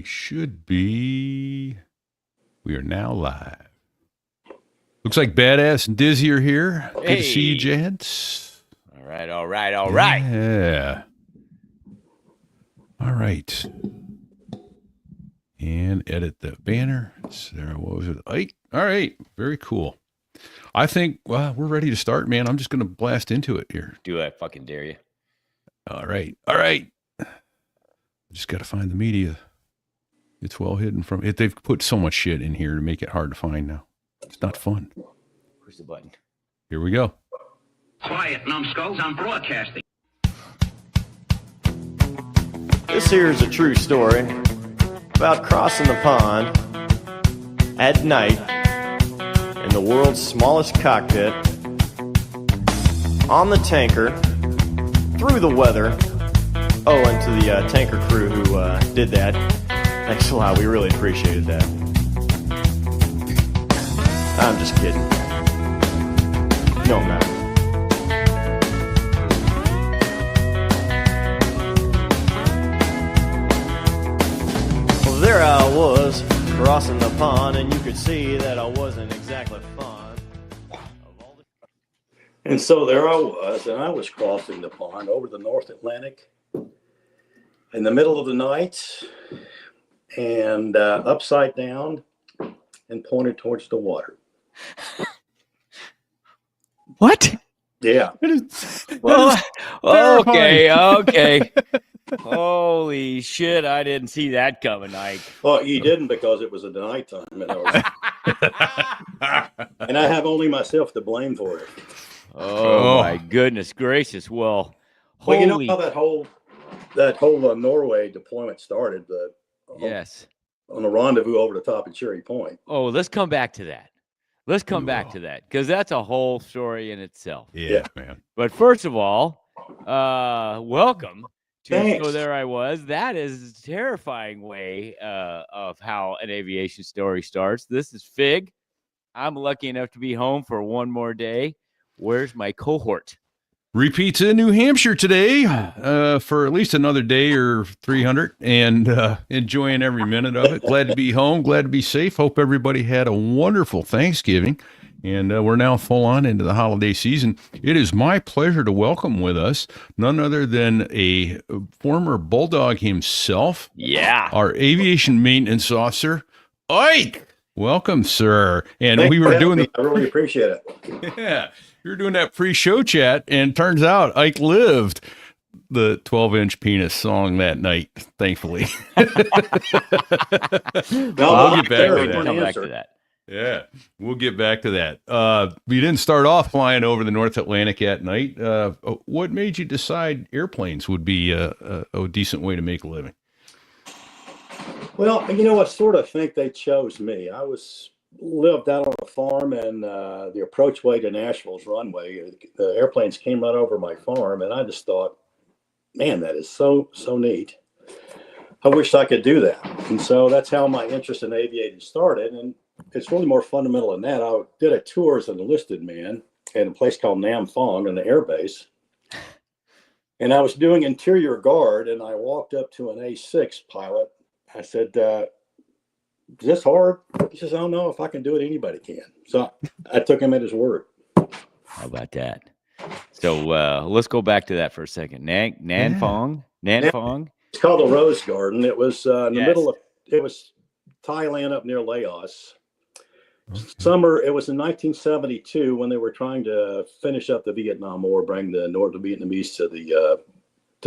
should be. We are now live. Looks like Badass and Dizzy are here. Good to see you, gents. All right. Yeah. All right. And edit the banner. Sarah, what was it? Ike. All right. Very cool. I think, well, we're ready to start, man. I'm just going to blast into it here. Do I fucking dare you? All right. Just got to find the media. It's well hidden from it. They've put so much shit in here to make it hard to find now. It's not fun. Where's the button? Here we go. Quiet, numbskulls, I'm broadcasting. This here is a true story about crossing the pond at night in the world's smallest cockpit on the tanker through the weather. Oh, and to the tanker crew who did that, thanks a lot. We really appreciated that. I'm just kidding. No, I'm not. Well, there I was, crossing the pond, and you could see that I wasn't exactly fond of all the... And so there I was, and I was crossing the pond over the North Atlantic in the middle of the night, and upside down and pointed towards the water. What? Yeah. Well, okay. Holy shit, I didn't see that coming, Ike. Well, you didn't because it was at the nighttime. And I have only myself to blame for it. Oh, my goodness gracious. Well, you know how that whole Norway deployment started? Yes. On the rendezvous over the top of Cherry Point. Oh, let's come back to that. Back to that, because that's a whole story in itself. Yeah, man. But first of all, welcome to Thanks. So There I Was. That is a terrifying way of how an aviation story starts. This is Fig. I'm lucky enough to be home for one more day. Where's my cohort? Repeats in New Hampshire today for at least another day or 300 and enjoying every minute of it. Glad to be home. Glad to be safe. Hope everybody had a wonderful Thanksgiving. And we're now full on into the holiday season. It is my pleasure to welcome with us none other than a former Bulldog himself. Yeah. Our aviation maintenance officer, Ike. Welcome, sir. And Thanks we for were having doing me. I really appreciate it. Yeah. We were doing that pre-show chat, and turns out Ike lived the 12-inch penis song that night, thankfully. No, We'll get back to that. Come back to that. Yeah, we'll get back to that. We didn't start off flying over the North Atlantic at night. What made you decide airplanes would be a decent way to make a living? Well, I sort of think they chose me. I lived out on a farm, and the approachway to Nashville's runway, the airplanes came right over my farm, and I just thought, man, that is so neat. I wish I could do that. And so that's how my interest in aviating started. And it's really more fundamental than that. I did a tour as an enlisted man at a place called Nam Phong in the air base. And I was doing interior guard, and I walked up to an A6 pilot. I said, is this hard? He says, I don't know if I can do it. Anybody can. So I took him at his word. How about that? So let's go back to that for a second. Nan Phong. It's called the Rose Garden. It was in the middle of, it was Thailand up near Laos. Okay. Summer, it was in 1972 when they were trying to finish up the Vietnam War, bring the North Vietnamese to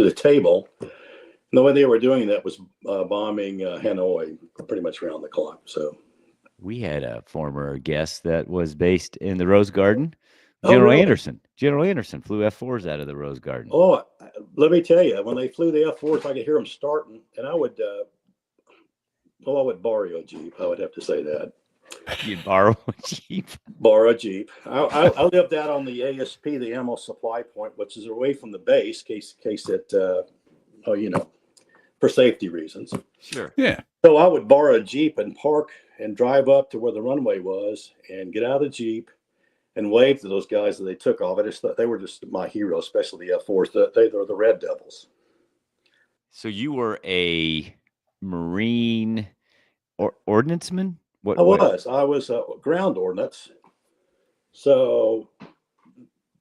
the table. And the way they were doing that was bombing Hanoi pretty much around the clock. So we had a former guest that was based in the Rose Garden. General Anderson. General Anderson flew F-4s out of the Rose Garden. Oh, let me tell you, when they flew the F-4s, I could hear them starting, and I would borrow a Jeep. I would have to say that. You'd borrow a Jeep? Borrow a Jeep. I lived out on the ASP, the ammo supply point, which is away from the base, case it, for safety reasons. Sure. Yeah. So I would borrow a Jeep and park and drive up to where the runway was and get out of the Jeep and wave to those guys that they took off. They were just my heroes, especially the F-4s. They were the Red Devils. So you were a Marine ordnanceman. What? I was ground ordnance. So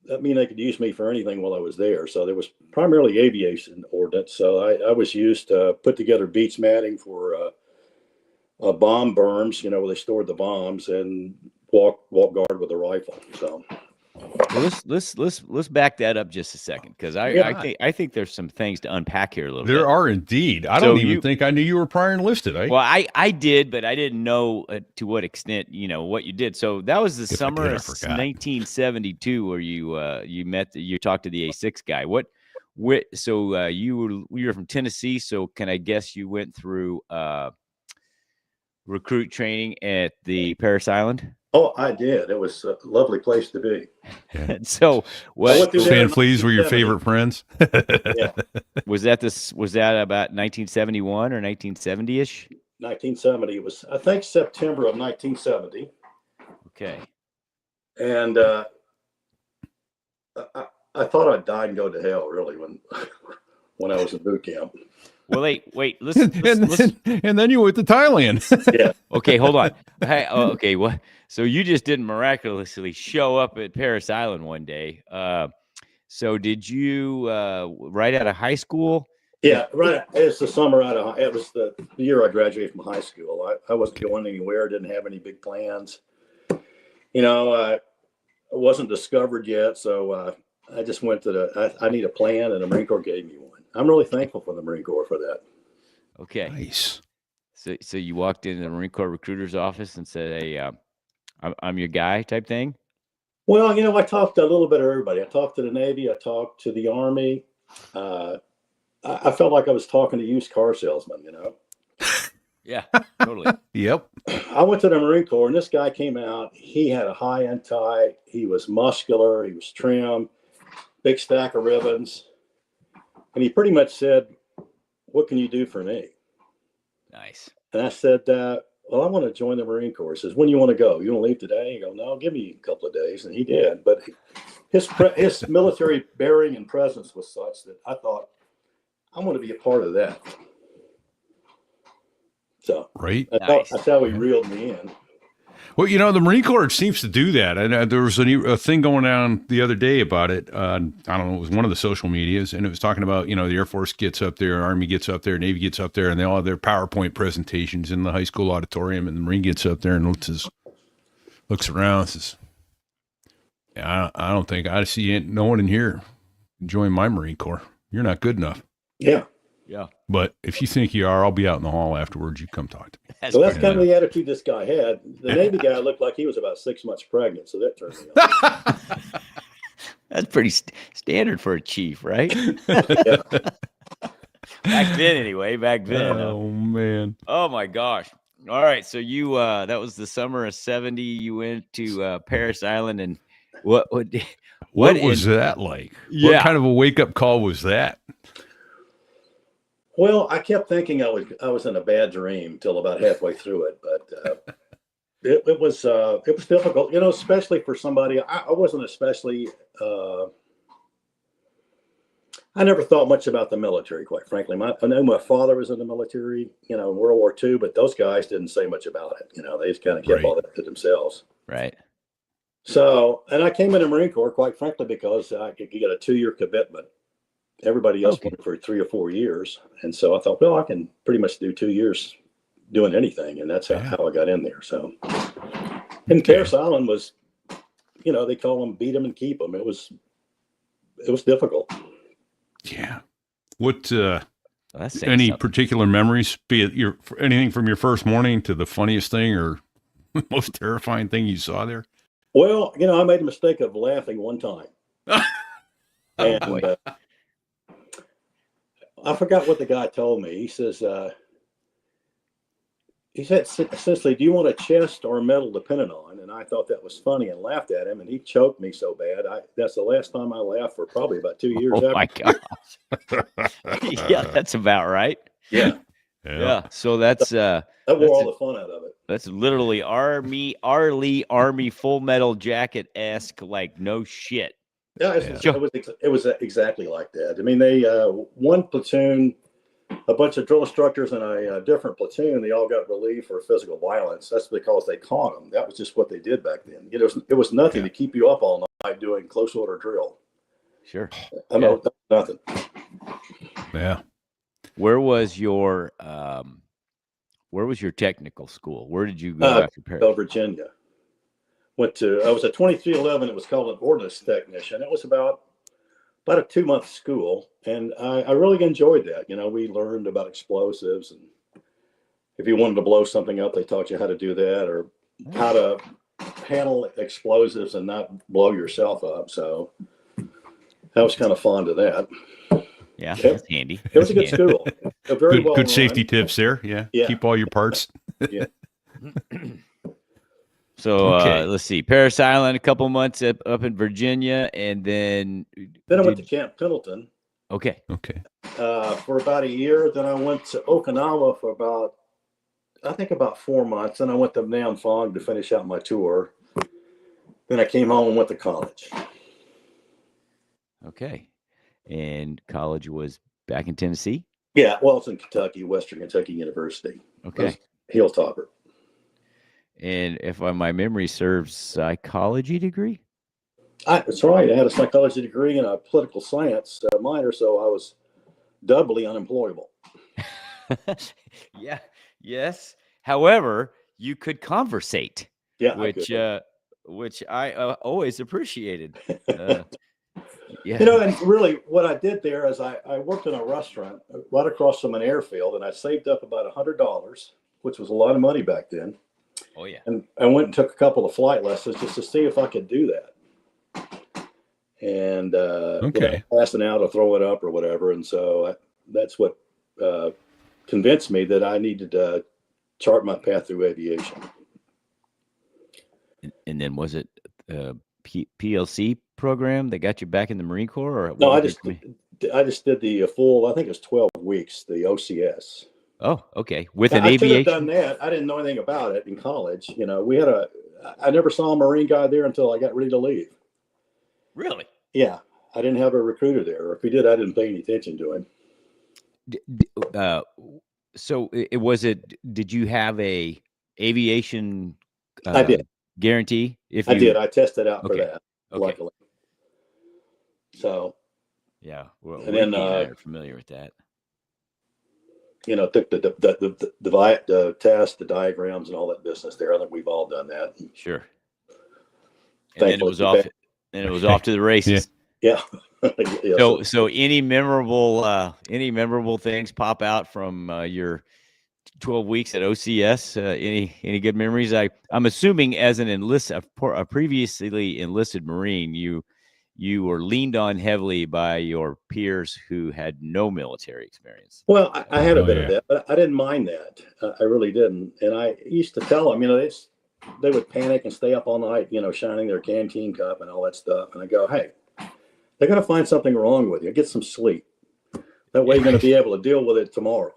that mean they could use me for anything while I was there. So there was primarily aviation ordnance. So I was used to put together beach matting for bomb berms, where they stored the bombs, and walk guard with a rifle. So well, let's back that up just a second, because I think there's some things to unpack here a little bit. There are indeed. I don't even think I knew you were prior enlisted. Well, I did, but I didn't know to what extent, what you did. So that was the summer of 1972 where you talked to the A6 guy. So you were from Tennessee. So can I guess you went through recruit training at the Parris Island? Oh, I did. It was a lovely place to be. Yeah. So Stan Fleas were your favorite friends? Yeah. Was that about 1971 or 1970-ish? 1970. It was, I think, September of 1970. Okay. And I thought I'd die and go to hell, really, when I was in boot camp. Well, wait. And then you went to Thailand. Yeah. Okay, hold on. Hey, okay, what? So you just didn't miraculously show up at Parris Island one day. So did you right out of high school? Yeah, right. It's the summer it was the year I graduated from high school. I wasn't going anywhere. Didn't have any big plans. I wasn't discovered yet, so I just went to I need a plan, and the Marine Corps gave me one. I'm really thankful for the Marine Corps for that. Okay. Nice. So you walked into the Marine Corps recruiter's office and said, "Hey, I'm your guy," type thing? Well, I talked to a little bit of everybody. I talked to the Navy. I talked to the Army. I felt like I was talking to used car salesmen, Yeah, totally. Yep. I went to the Marine Corps, and this guy came out. He had a high-end tie. He was muscular. He was trim, big stack of ribbons. And he pretty much said, "What can you do for me?" Nice. And I said, "Well, I want to join the Marine Corps." He says, "When you want to go? You want to leave today?" I go, "No, give me a couple of days." And he did. But his military bearing and presence was such that I thought, I want to be a part of that. So right. That's how he reeled me in. Well, the Marine Corps seems to do that. And there was a thing going on the other day about it. I don't know, it was one of the social medias, and it was talking about, the Air Force gets up there, Army gets up there, Navy gets up there, and they all have their PowerPoint presentations in the high school auditorium, and the Marine gets up there and looks around and says, "Yeah, I don't think I see no one in here join my Marine Corps. You're not good enough." Yeah. Yeah. But if you think you are, I'll be out in the hall afterwards. You come talk to me. That's kind of the attitude this guy had. The Navy guy looked like he was about 6 months pregnant, so that turned me on. That's pretty standard for a chief, right? Yeah. Back then, anyway. Back then. Oh, man. Oh, my gosh. All right. So you, that was the summer of 70. You went to Parris Island, and what was that like? Yeah. What kind of a wake-up call was that? Well, I kept thinking I was in a bad dream till about halfway through it, but it was difficult, especially for somebody. I wasn't especially. I never thought much about the military, quite frankly. I know my father was in the military, in World War II, but those guys didn't say much about it. They just kind of kept all that to themselves. Right. So, and I came in the Marine Corps, quite frankly, because I could get a 2-year commitment. Everybody else went for 3 or 4 years. And so I thought, well, I can pretty much do 2 years doing anything. And that's how I got in there. So, and Parris Island was, they call them beat them and keep them. It was difficult. Yeah. What, any something. particular memories, be it anything from your first morning to the funniest thing or most terrifying thing you saw there? Well, I made a mistake of laughing one time. And I forgot what the guy told me. He says, he said, essentially, "Do you want a chest or a medal to pin it on?" And I thought that was funny and laughed at him. And he choked me so bad. That's the last time I laughed for probably about 2 years. Oh, my gosh. Yeah, that's about right. Yeah. Yeah. So that's that wore all the fun out of it. That's literally Army full metal jacket-esque, like no shit. Yeah, it was exactly like that. I mean, they one platoon a bunch of drill instructors in a different platoon. They all got relieved for physical violence. That's because they caught them. That was just what they did back then. You know, it was nothing to keep you up all night doing close order drill. Sure. I know nothing. Yeah. Where was your technical school? Where did you go after Paris? Virginia. I was at 2311. It was called an ordnance technician. It was about a 2-month school, and I really enjoyed that. You know, we learned about explosives, and if you wanted to blow something up, they taught you how to do that, or how to handle explosives and not blow yourself up. So I was kind of fond of that. Yeah, that's handy. It was a good school. Good safety tips there. Yeah. Keep all your parts. Yeah. So let's see, Paris Island, a couple months up in Virginia, and then I went to Camp Pendleton. Okay. For about a year. Then I went to Okinawa for about 4 months. Then I went to Nam Phong to finish out my tour. Then I came home and went to college. Okay. And college was back in Tennessee? Yeah, well, it's in Kentucky, Western Kentucky University. Okay. Hilltopper. And if my memory serves, psychology degree? That's right. I had a psychology degree and a political science minor, so I was doubly unemployable. Yeah. Yes. However, you could conversate. Yeah. Which I always appreciated. Yeah. You know, and really what I did there is I worked in a restaurant right across from an airfield, and I saved up about $100, which was a lot of money back then. Oh, yeah. And I went and took a couple of flight lessons just to see if I could do that. And passing out or throwing up or whatever. And so that's what convinced me that I needed to chart my path through aviation. And then was it PLC program that got you back in the Marine Corps? Or no, I just did the full, I think it was 12 weeks, the OCS. Oh, okay. With an I aviation. I should have done that. I didn't know anything about it in college. You know, I never saw a Marine guy there until I got ready to leave. Really? Yeah. I didn't have a recruiter there. Or if he did, I didn't pay any attention to him. Did you have a aviation I did. guarantee? I did. I tested out for that, luckily. So. Yeah. Well, and then I are familiar with that. You know, took the test, the diagrams, and all that business there. I think we've all done that. Sure. And then it was off. And it was off to the races. Yeah. So any memorable things pop out from your 12 weeks at OCS? Any good memories? I'm assuming as a previously enlisted Marine, you were leaned on heavily by your peers who had no military experience. Well, I had a bit of that, but I didn't mind that. I really didn't. And I used to tell them, you know, they would panic and stay up all night, you know, shining their canteen cup and all that stuff. And I go, hey, they're going to find something wrong with you. Get some sleep. That way you're going to be able to deal with it tomorrow.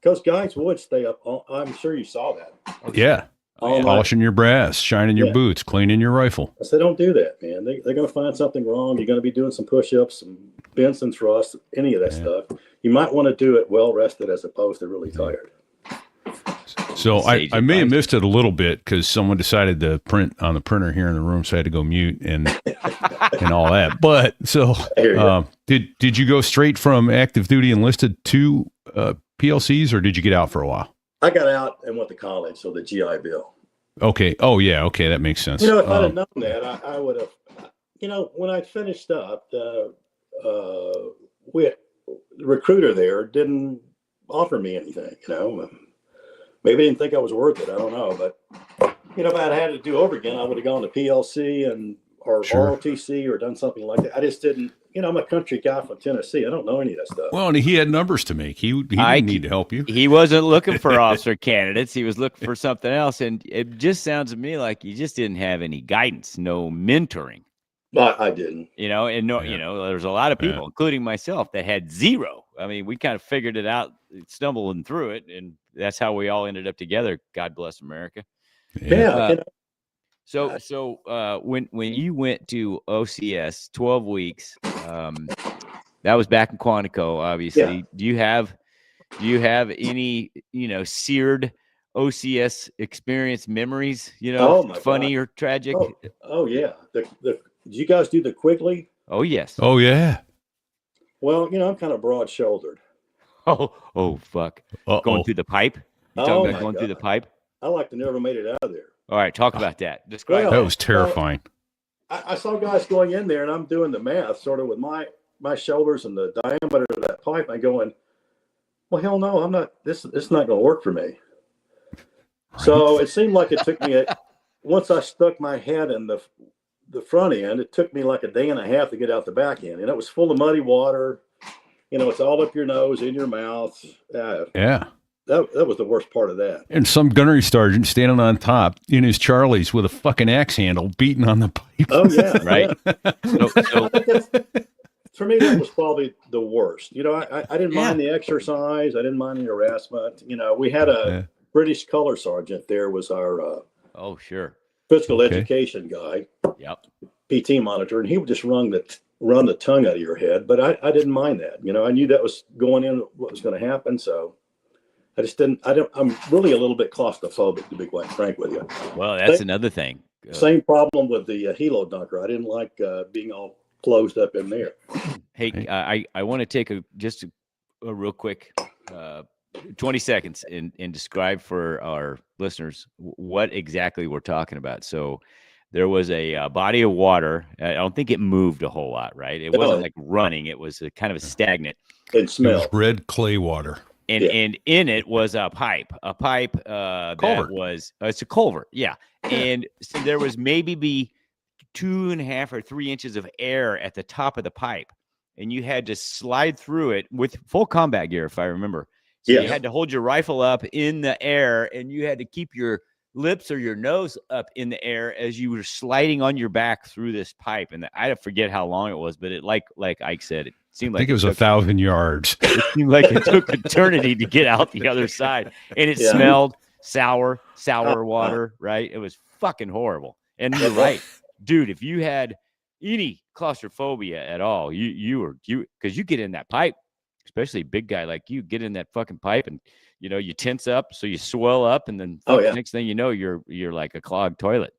Because guys would stay up. I'm sure you saw that. Yeah. Polishing your brass, shining your boots, cleaning your rifle. I said, don't do that, man. They're going to find something wrong. You're going to be doing some push-ups, some Benson thrusts, any of that stuff. You might want to do it well rested as opposed to really tired. So I may have missed it a little bit because someone decided to print on the printer here in the room, so I had to go mute and all that. But so did you go straight from active duty enlisted to PLCs, or did you get out for a while? I got out and went to college, so the GI Bill. Okay. Oh, yeah. Okay, that makes sense. You know, if I'd have known that, I would have. You know, when I finished up, the recruiter there didn't offer me anything. You know, maybe they didn't think I was worth it. I don't know, but you know, if I'd had to do over again, I would have gone to PLC or ROTC or done something like that. I just didn't. You know, I'm a country guy from Tennessee. I don't know any of that stuff. Well, and he had numbers to make. He didn't need to help you. He wasn't looking for officer candidates. He was looking for something else. And it just sounds to me like you just didn't have any guidance, no mentoring. I didn't. You know, and you know, there's a lot of people, including myself, that had zero. I mean, we kind of figured it out, stumbling through it, and that's how we all ended up together. God bless America. Yeah. So when you went to OCS 12 weeks, that was back in Quantico, obviously. Yeah. Do you have any, seared OCS experience memories? Oh, my funny God. or tragic? Oh yeah. Did you guys do the Quigley? Oh yes. Oh yeah. Well, I'm kind of broad-shouldered. Oh fuck. Going Uh-oh. through the pipe? You Oh, talking about my going through the God. pipe? I like to never made it out of there. All right, talk about that. Describe Well, That that. was terrifying. I saw guys going in there, and I'm doing the math sort of with my shoulders and the diameter of that pipe. I'm going, well, hell no, I'm not. This is not going to work for me. So it seemed like it took me once I stuck my head in the front end, it took me like a day and a half to get out the back end, and it was full of muddy water. It's all up your nose, in your mouth. Yeah. That was the worst part of that. And some gunnery sergeant standing on top in his Charlies with a fucking axe handle beating on the pipe. Oh yeah, Right. yeah. So For me, that was probably the worst. I didn't Yeah. mind the exercise. I didn't mind the harassment. We had a British color sergeant there was our oh sure. physical Okay. education guy, Yep. PT monitor, and he would just run the tongue out of your head. But I didn't mind that. I knew that was going in, what was going to happen. So I just didn't. I'm really a little bit claustrophobic, to be quite frank with you. Well, that's another thing. Same problem with the helo dunker. I didn't like being all closed up in there. Hey, I want to take a real quick 20 seconds and describe for our listeners what exactly we're talking about. So there was a body of water. I don't think it moved a whole lot, right? It wasn't like running. It was a kind of stagnant. It It was smelled. red clay water. And Yeah. and in it was a pipe that Culvert. was it's a culvert, yeah. And so there was maybe 2.5 or 3 inches of air at the top of the pipe, and you had to slide through it with full combat gear, if I remember. So you Yeah. had to hold your rifle up in the air, and you had to keep your lips or your nose up in the air as you were sliding on your back through this pipe. And I forget how long it was, but it like Ike said, it seemed I like think it was 1,000 yards. it seemed like it took eternity to get out the other side, and it Yeah. smelled sour water. Right? It was fucking horrible. And you're right, dude. If you had any claustrophobia at all, you because you get in that pipe, especially a big guy like you, get in that fucking pipe, and you tense up, so you swell up, and then next thing you know, you're like a clogged toilet.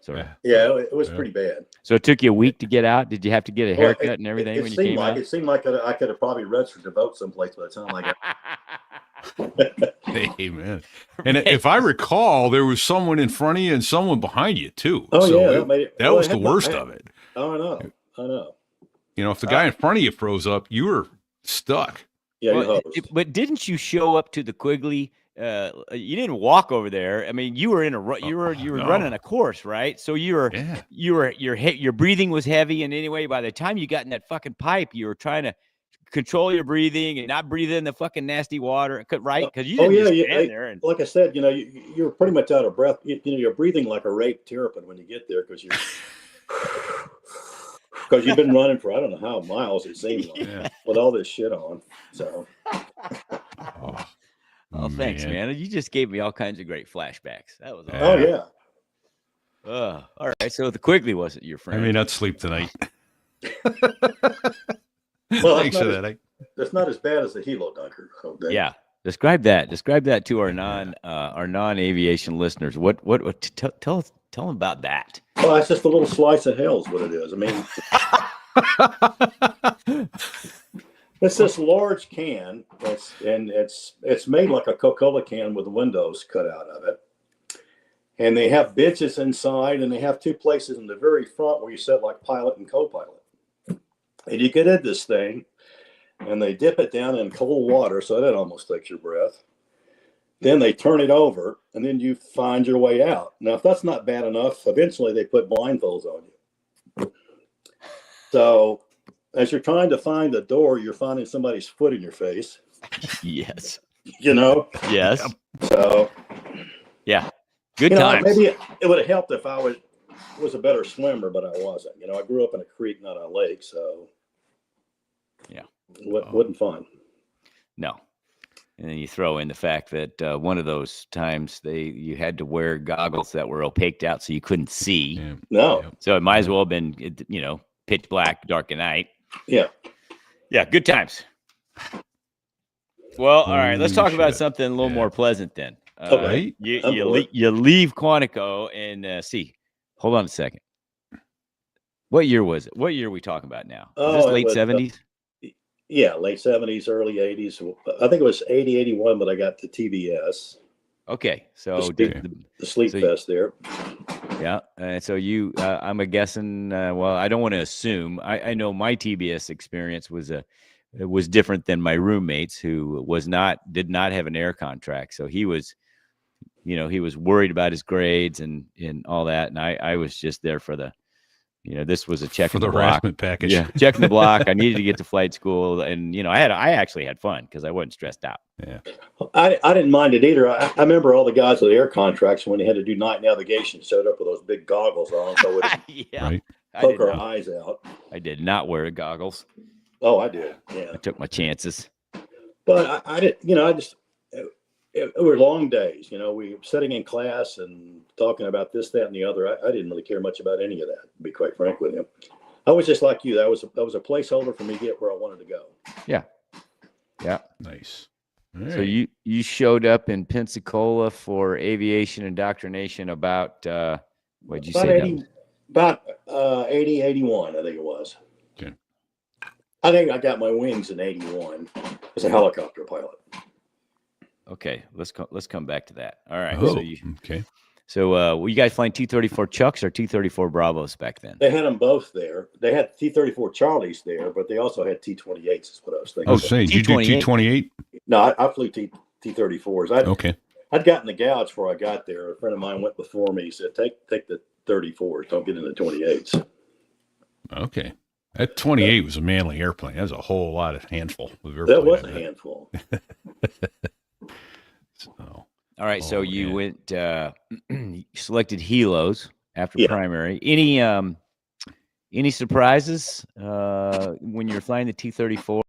So Yeah, it was pretty bad. so it took you a week to get out. Did you have to get a haircut and everything when you came out? It seemed like I could have probably registered to vote someplace by the time I got. Hey, man. And if I recall, there was someone in front of you and someone behind you, too. Oh So yeah, that was the worst of it. Oh, I know. If the guy in front of you froze up, you were stuck. Yeah, Well, you hosed. but didn't you show up to the Quigley? You didn't walk over there. I mean, you were in you were no. running a course, right? So your breathing was heavy, and anyway, by the time you got in that fucking pipe, you were trying to control your breathing and not breathe in the fucking nasty water, right? Because you didn't just stand there and like I said, you're pretty much out of breath. You're breathing like a raped terrapin when you get there because you've been running for I don't know how miles it seems like with all this shit on. So. Oh, thanks, man. You just gave me all kinds of great flashbacks. That was awesome. Oh yeah. All right. So the Quigley wasn't your I friend. may not sleep tonight. Well, Thanks for that. That's not as bad as the helo dunker. Okay. Yeah. Describe that to our non-aviation listeners. Tell them about that. Well, it's just a little slice of hell is what it is. I mean, it's this large can. It's made like a Coca-Cola can with the windows cut out of it. And they have benches inside, and they have two places in the very front where you sit like pilot and co-pilot. And you get in this thing, and they dip it down in cold water, so that almost takes your breath. Then they turn it over, and then you find your way out. Now, if that's not bad enough, eventually they put blindfolds on you. So as you're trying to find the door, you're finding somebody's foot in your face. Yes. Yes. So yeah. Good times. Maybe it would have helped if I was a better swimmer, but I wasn't. I grew up in a creek, not a lake, so yeah, it wasn't fun. No. And then you throw in the fact that one of those times you had to wear goggles that were opaqued out so you couldn't see. Yeah. No. So it might as well have been, pitch black, dark at night. Yeah. Yeah. Good times. Well, all right. Let's Holy talk about shit. something a little Yeah. more pleasant then. Okay. Right? I'm bored. You leave Quantico and see. Hold on a second. What year was it? What year are we talking about now? Is this Oh, it late was, 70s? yeah, late 70s, early 80s. I think it was 80, 81, but I got the TBS, Okay, so Okay. the Sleep so- Fest there. yeah, and so you, I'm a guessing. Well, I don't want to assume. I know my TBS experience was it was different than my roommates, who did not have an air contract. So he was, he was worried about his grades and all that, and I was just there for the, this was a check For in the the block. harassment package. Yeah, checking the block. I needed to get to flight school, and I actually had fun because I wasn't stressed out. Yeah. I didn't mind it either. I remember all the guys with air contracts when they had to do night navigation showed up with those big goggles on so we would Yeah, Right. poke our eyes out. I did not wear goggles. Oh, I did. Yeah. I took my chances. But I didn't, I just, it were long days. We were sitting in class and talking about this, that, and the other. I didn't really care much about any of that, to be quite frank with you. I was just like you. That was a placeholder for me to get where I wanted to go. Yeah. Nice. So you showed up in Pensacola for aviation indoctrination about what did you About say? 80, about 80, 81, I think it was. Okay. I think I got my wings in 81 as a helicopter pilot. Okay, let's come back to that. All right. Oh, Okay. So were you guys flying T-34 Chucks or T-34 Bravos back then? They had them both there. They had T-34 Charlies there, but they also had T-28s. Is what I was thinking. Oh, say, did you do T-28? No, I flew T-34s. Okay. I'd gotten the gouge before I got there. A friend of mine went before me. He said, "Take the 34s. Don't get in the 28s." Okay. That 28 was a manly airplane. That was a whole lot of handful of airplane. That was a handful. So, All right. So Oh, you yeah. went you selected helos after Yeah. primary. Any surprises when you're flying the T-34?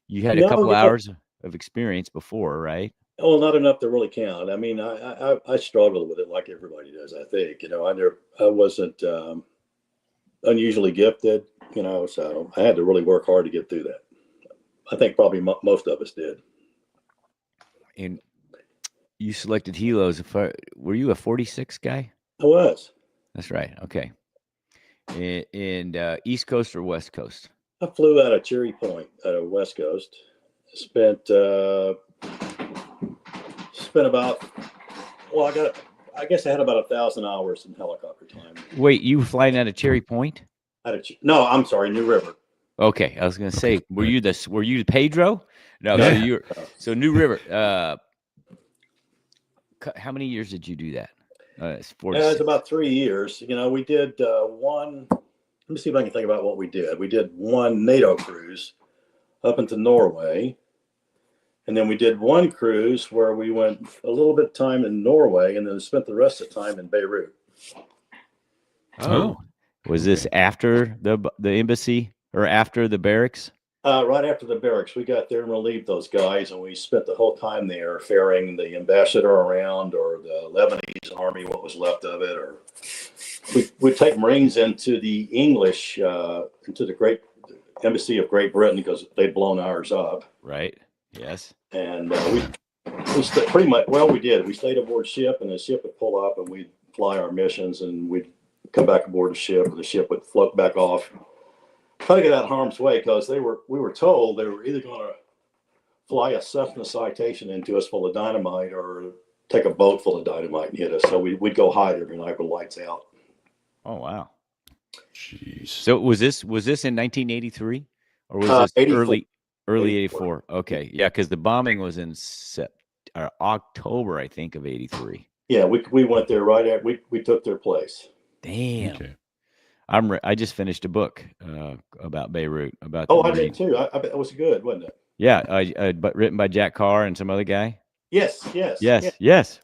You had a No, couple you know- hours of experience before, right? Well, not enough to really count. I mean, I struggled with it like everybody does. I think I wasn't unusually gifted. So I had to really work hard to get through that. I think probably most of us did. And you selected helos. Were you a 46 guy? I was. That's right. Okay. And East Coast or West Coast? I flew out of Cherry Point, out of West Coast. Spent about. Well, I guess I had about 1,000 hours in helicopter time. Wait, you were flying out of Cherry Point? No, I'm sorry, New River. Okay, I was going to say, were you Pedro? No, Yeah. so New River. How many years did you do that? It's 4 to It was 6. about 3 years. We did one. Let me see if I can think about what we did. We did one NATO cruise up into Norway. And then we did one cruise where we went a little bit of time in Norway and then spent the rest of the time in Beirut. Oh, was this after the embassy or after the barracks? Right after the barracks, we got there and relieved those guys, and we spent the whole time there ferrying the ambassador around, or the Lebanese army, what was left of it, or we'd take Marines into the English, into the Great Embassy of Great Britain because they'd blown ours up. Right. Yes. And we pretty much, we did. We stayed aboard ship, and the ship would pull up, and we'd fly our missions, and we'd come back aboard the ship, and the ship would float back off. Try to get out of harm's way because we were told they were either going to fly a Cessna Citation into us full of dynamite or take a boat full of dynamite and hit us. So we'd go hide every night with lights out. Oh wow. Jeez. So was this in 1983 or was this 84. early 84? Okay, yeah, because the bombing was in October, I think, of 83. Yeah, we went there right at we took their place. Damn. Okay. I just finished a book about Beirut. About I did too. I bet it was good, wasn't it? Yeah, but written by Jack Carr and some other guy. Yes.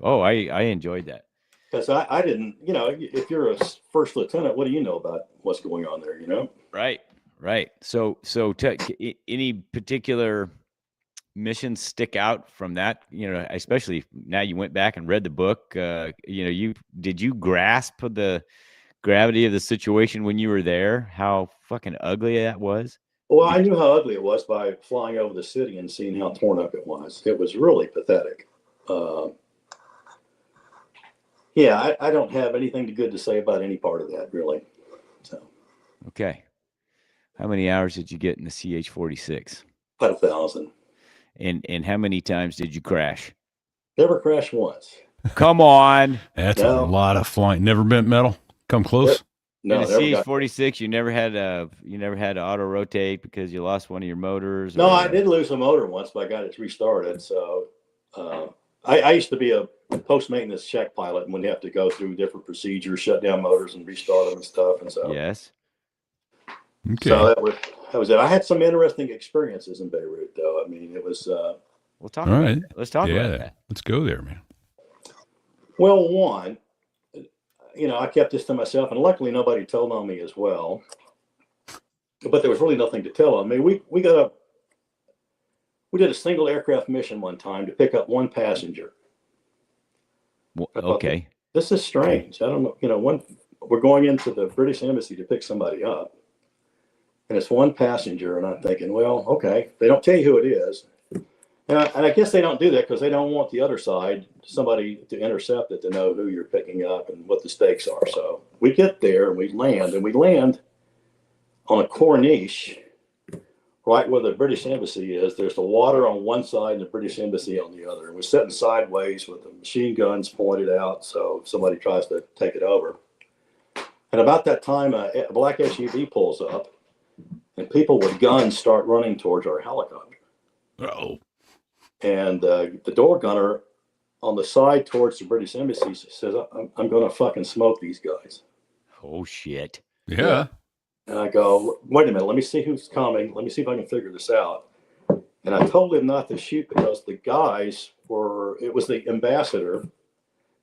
Oh, I enjoyed that. Because I didn't, if you're a first lieutenant, what do you know about what's going on there? Right. So any particular missions stick out from that? Especially now you went back and read the book. Did you grasp the gravity of the situation when you were there? How fucking ugly that was? Well, I knew how ugly it was by flying over the city and seeing how torn up it was. It was really pathetic. Yeah, I don't have anything good to say about any part of that, really. So, Okay. How many hours did you get in the CH-46? about 1,000. And how many times did you crash? Never crashed once. Come on. That's No. a lot of flying. Never bent metal. Come close. No, in the never got. CH-46, you never had to auto rotate because you lost one of your motors. No, or- I did lose a motor once, but I got it restarted. So I used to be a post maintenance check pilot, and when you have to go through different procedures, shut down motors and restart them and stuff. And so, Yes. Okay. so that was it. I had some interesting experiences in Beirut, though. I mean, it was We'll talk All about right. that. Let's talk about that. Let's go there, man. well, one, I kept this to myself, and luckily nobody told on me as well. But there was really nothing to tell on me. We did a single aircraft mission one time to pick up one passenger. Okay. This is strange. I don't know. When we're going into the British Embassy to pick somebody up, and it's one passenger, and I'm thinking, well, okay, they don't tell you who it is. And I guess they don't do that because they don't want the other side, somebody to intercept it, to know who you're picking up and what the stakes are. So we get there and we land on a corniche right where the British Embassy is. There's the water on one side and the British Embassy on the other. And we're sitting sideways with the machine guns pointed out, so if somebody tries to take it over. And about that time, a black SUV pulls up, and people with guns start running towards our helicopter. Oh. And the door gunner on the side towards the British Embassy says, I'm going to fucking smoke these guys. Oh, shit. Yeah. And I go, wait a minute, let me see who's coming. Let me see if I can figure this out. And I told him not to shoot because the guys it was the ambassador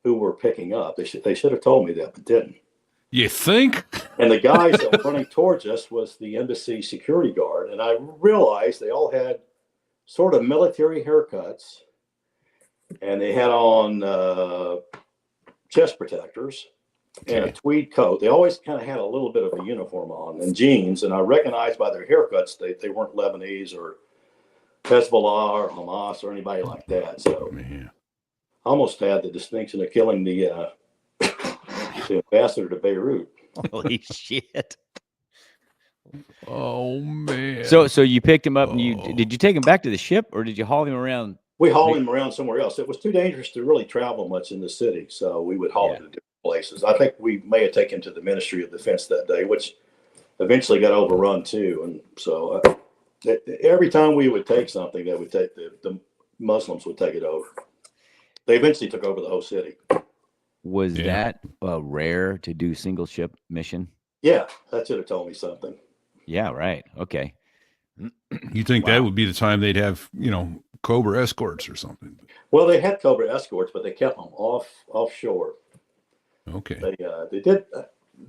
who were picking up. They should have told me that, but didn't. You think? And the guys that were running towards us was the embassy security guard. And I realized they all had sort of military haircuts, and they had on chest protectors and a tweed coat. They always kind of had a little bit of a uniform on and jeans. And I recognized by their haircuts they weren't Lebanese or Hezbollah or Hamas or anybody like that. So Man. I almost had the distinction of killing the ambassador to Beirut. Holy shit. Oh man. So you picked him up and Oh. did you take him back to the ship or did you haul him around? We hauled him around somewhere else. It was too dangerous to really travel much in the city, so we would haul him to different places. I think we may have taken him to the Ministry of Defense that day, which eventually got overrun too. And so every time we would take something, they would take the Muslims would take it over. They eventually took over the whole city. Was that rare to do single ship mission? Yeah, that should have told me something. Yeah, right. Okay. You think that would be the time they'd have, Cobra escorts or something? Well, they had Cobra escorts, but they kept them offshore. Okay.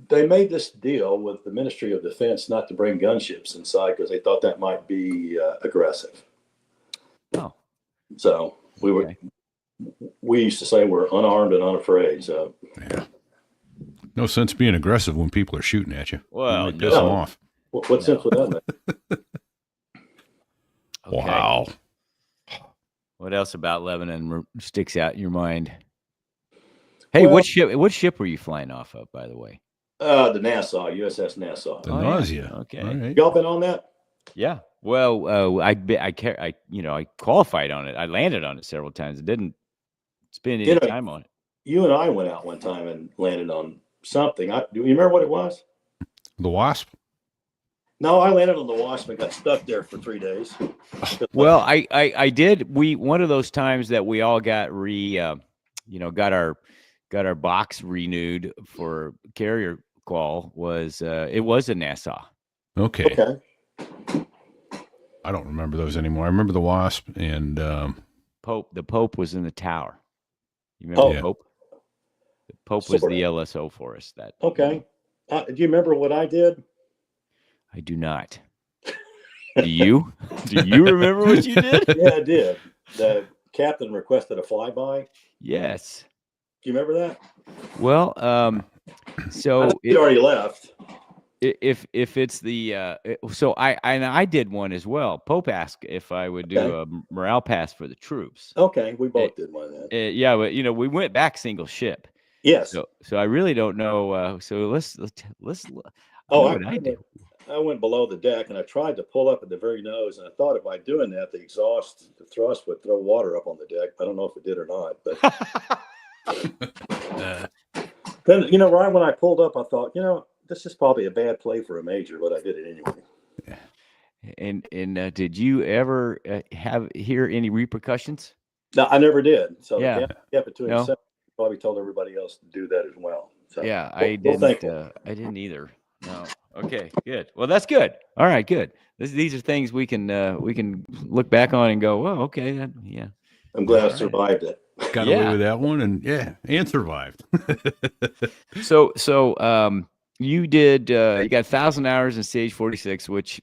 They made this deal with the Ministry of Defense not to bring gunships inside because they thought that might be aggressive. Oh. So we used to say we're unarmed and unafraid. So Yeah. No sense being aggressive when people are shooting at you. Well, You might piss them no. off. what sense would that make? Okay. Wow. What else about Lebanon sticks out in your mind? Hey, Well- what ship were you flying off of, by the way? The Nassau, USS Nassau. The Oh, yeah. nausea. Okay. All right. Y'all been on that? Yeah. Well, I qualified on it. I landed on it several times. I didn't spend any time on it. You and I went out one time and landed on something. Do you remember what it was? The Wasp? No, I landed on the Wasp and got stuck there for 3 days. Well, I did. One of those times that we all got got our box renewed for carrier call was it was a Nassau. Okay. Okay. I don't remember those anymore. I remember the Wasp and Pope. The Pope was in the tower. You remember Yeah. Pope? The Pope was Sorta. the LSO for us. That Okay. Do you remember what I did? I do not. Do you? Do you remember what you did? Yeah, I did. The captain requested a flyby. Yes. Do you remember that? Well, I so think he already left. if it's the so I did one as well. Pope asked if I would do Okay. a morale pass for the troops. Okay, we both did one then. Yeah, but we went back single ship. Yes. So I really don't know. So let's Oh, what I do. I went below the deck and I tried to pull up at the very nose, and I thought by doing that, the thrust would throw water up on the deck. I don't know if it did or not, but then, right when I pulled up, I thought, this is probably a bad play for a major, but I did it anyway. And did you ever hear any repercussions? No, I never did. So Yeah. the captain kept it to No. himself. Probably told everybody else to do that as well. So Yeah, we'll I didn't. thankful. I didn't either. No. Okay, good. Well, that's good. All right, good. These are things we can look back on and go, well, okay, yeah. I'm glad I All right. survived it. Got Yeah. away with that one, and survived. So you did you got 1,000 hours in stage 46, which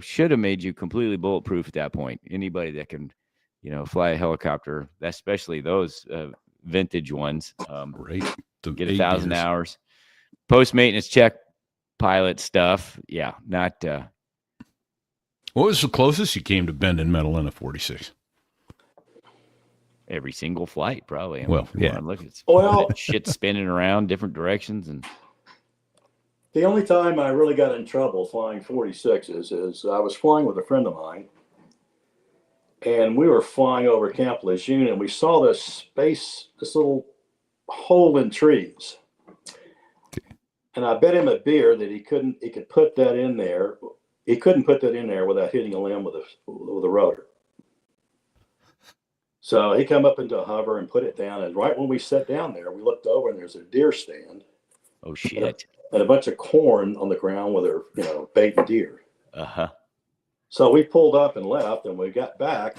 should have made you completely bulletproof at that point. Anybody that can fly a helicopter, especially those vintage ones, Right. The get 8 1,000 years. hours. Post maintenance check, pilot stuff. Yeah, not What was the closest you came to bending metal in a 46? every single flight, probably. Well, come yeah. on, look, it's Well, shit spinning around different directions, and the only time I really got in trouble flying 46s is I was flying with a friend of mine, and we were flying over Camp Lejeune, and we saw this little hole in trees. And I bet him a beer that he could put that in there. He couldn't put that in there without hitting a limb with a rotor. So he come up into a hover and put it down. And right when we sat down there, we looked over and there's a deer stand oh shit. and a bunch of corn on the ground with their, bait and deer. Uh-huh. So we pulled up and left, and we got back.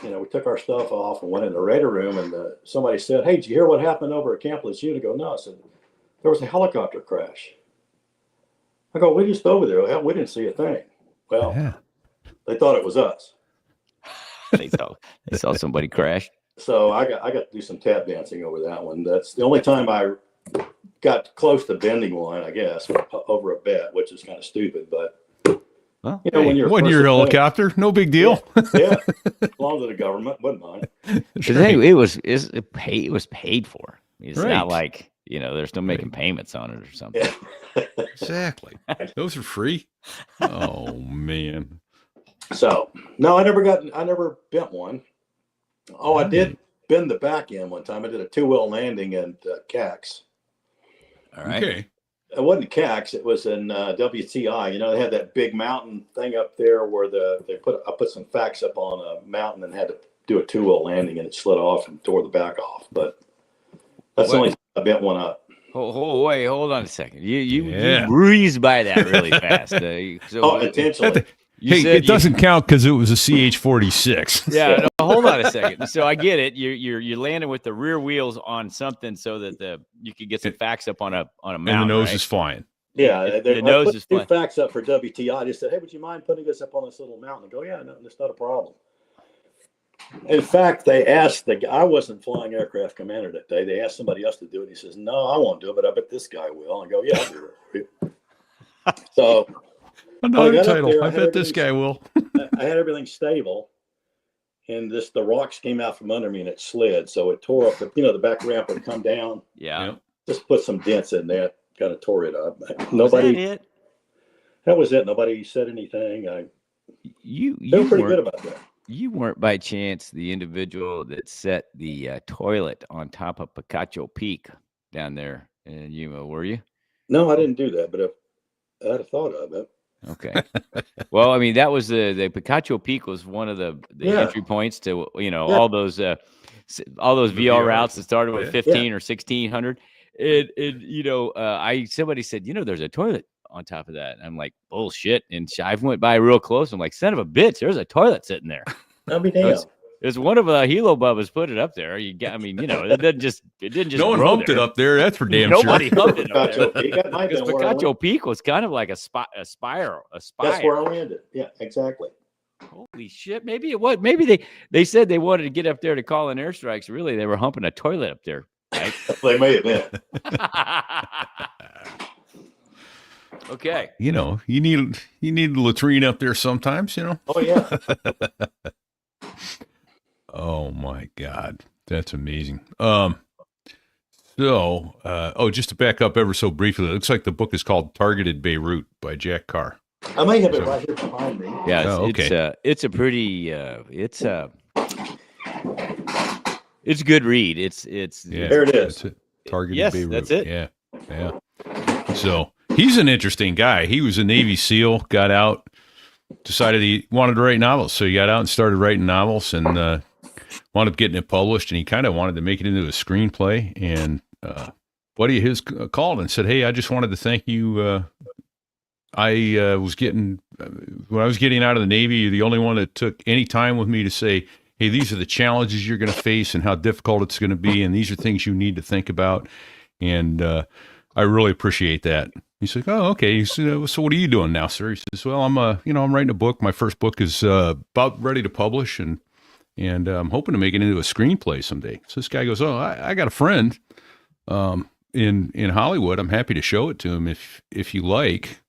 We took our stuff off and went in the radar room, and somebody said, "Hey, did you hear what happened over at Camp Lejeune?" I go, "No." I said, "There was a helicopter crash." I go, "We just over there. We didn't see a thing." Well, Yeah. they thought it was us. they saw somebody crash. So I got to do some tap dancing over that one. That's the only time I got close to bending one, I guess, over a bet, which is kind of stupid, but Well, when you're Wasn't your helicopter? No big deal. yeah, belonged to the government, wasn't mine. it was paid for. It's Right. not like they're still making payments on it or something. Yeah. Exactly. Those are free. Oh man. So no, I never bent one. Oh, I did bend the back end one time. I did a 2-wheel landing at CAX. All right. Okay. It wasn't CAX. It was in WTI. They had that big mountain thing up there where I put some facts up on a mountain and had to do a 2-wheel landing, and it slid off and tore the back off. But that's the only time I bent one up. Hold on a second. You Yeah. breezed by that really fast. Intentionally. You Hey, said it doesn't count because it was a CH-46. Yeah, no, hold on a second. So I get it. You're landing with the rear wheels on something so that you could get some facts up on a mountain. And the nose right? is flying. Yeah, The nose is two fine. facts up for WTI. I just said, "Hey, would you mind putting us up on this little mountain?" I go, "Yeah, no, that's not a problem." In fact, they asked I wasn't flying aircraft commander that day. They asked somebody else to do it. He says, "No, I won't do it, but I bet this guy will." I go, "Yeah, I'll do it." So Another got up title. there, I I had bet this everything- guy will. I had everything stable, and the rocks came out from under me and it slid. So it tore up the back ramp would come down. Yeah. Yep. Just put some dents in there, kind of tore it up. Was That was it. Nobody said anything. I You feel pretty good weren't, about that. you weren't by chance the individual that set the toilet on top of Picacho Peak down there in Yuma, were you? No, I didn't do that, but if I'd have thought of it. Okay. Well, I mean, that was the Picacho Peak was one of the Yeah. entry points to all those VL VR. routes that started with Yeah. 15 or 1600. Somebody said, there's a toilet on top of that. And I'm like, bullshit. And I went by real close. I'm like, son of a bitch, there's a toilet sitting there. I'll be damned. It's one of the Hilo Bubbas put it up there. It didn't just No one grow humped there. it up there. That's for damn Nobody sure. humped it up Picacho there. Peak. That might have Because been where I Picacho landed. Peak was kind of like a spiral. That's where I landed. Yeah, exactly. Holy shit! Maybe it was. Maybe they said they wanted to get up there to call in airstrikes. Really, they were humping a toilet up there. Right? They may have been. Okay. You know, you need a latrine up there sometimes, you know. Oh yeah. Oh my God, that's amazing. Just to back up ever so briefly, it looks like the book is called Targeted Beirut by Jack Carr. I may have it right here behind me. Yeah, Oh, okay. it's a pretty it's a good read. It's There it is. That's it. Targeted Yes, Beirut. that's it. Yeah. Yeah. So he's an interesting guy. He was a Navy SEAL, got out, decided he wanted to write novels. So he got out and started writing novels and wound up getting it published. And he kind of wanted to make it into a screenplay. And buddy of his called and said, "Hey, I just wanted to thank you. I was getting, when I was getting out of the Navy, you're the only one that took any time with me to say, hey, these are the challenges you're going to face and how difficult it's going to be. And these are things you need to think about. And I really appreciate that." He's like, "Oh, okay." He said, "So what are you doing now, sir?" He says, "Well, I'm writing a book. My first book is about ready to publish, and I'm hoping to make it into a screenplay someday." So this guy goes, "Oh, I got a friend in Hollywood. I'm happy to show it to him if you like."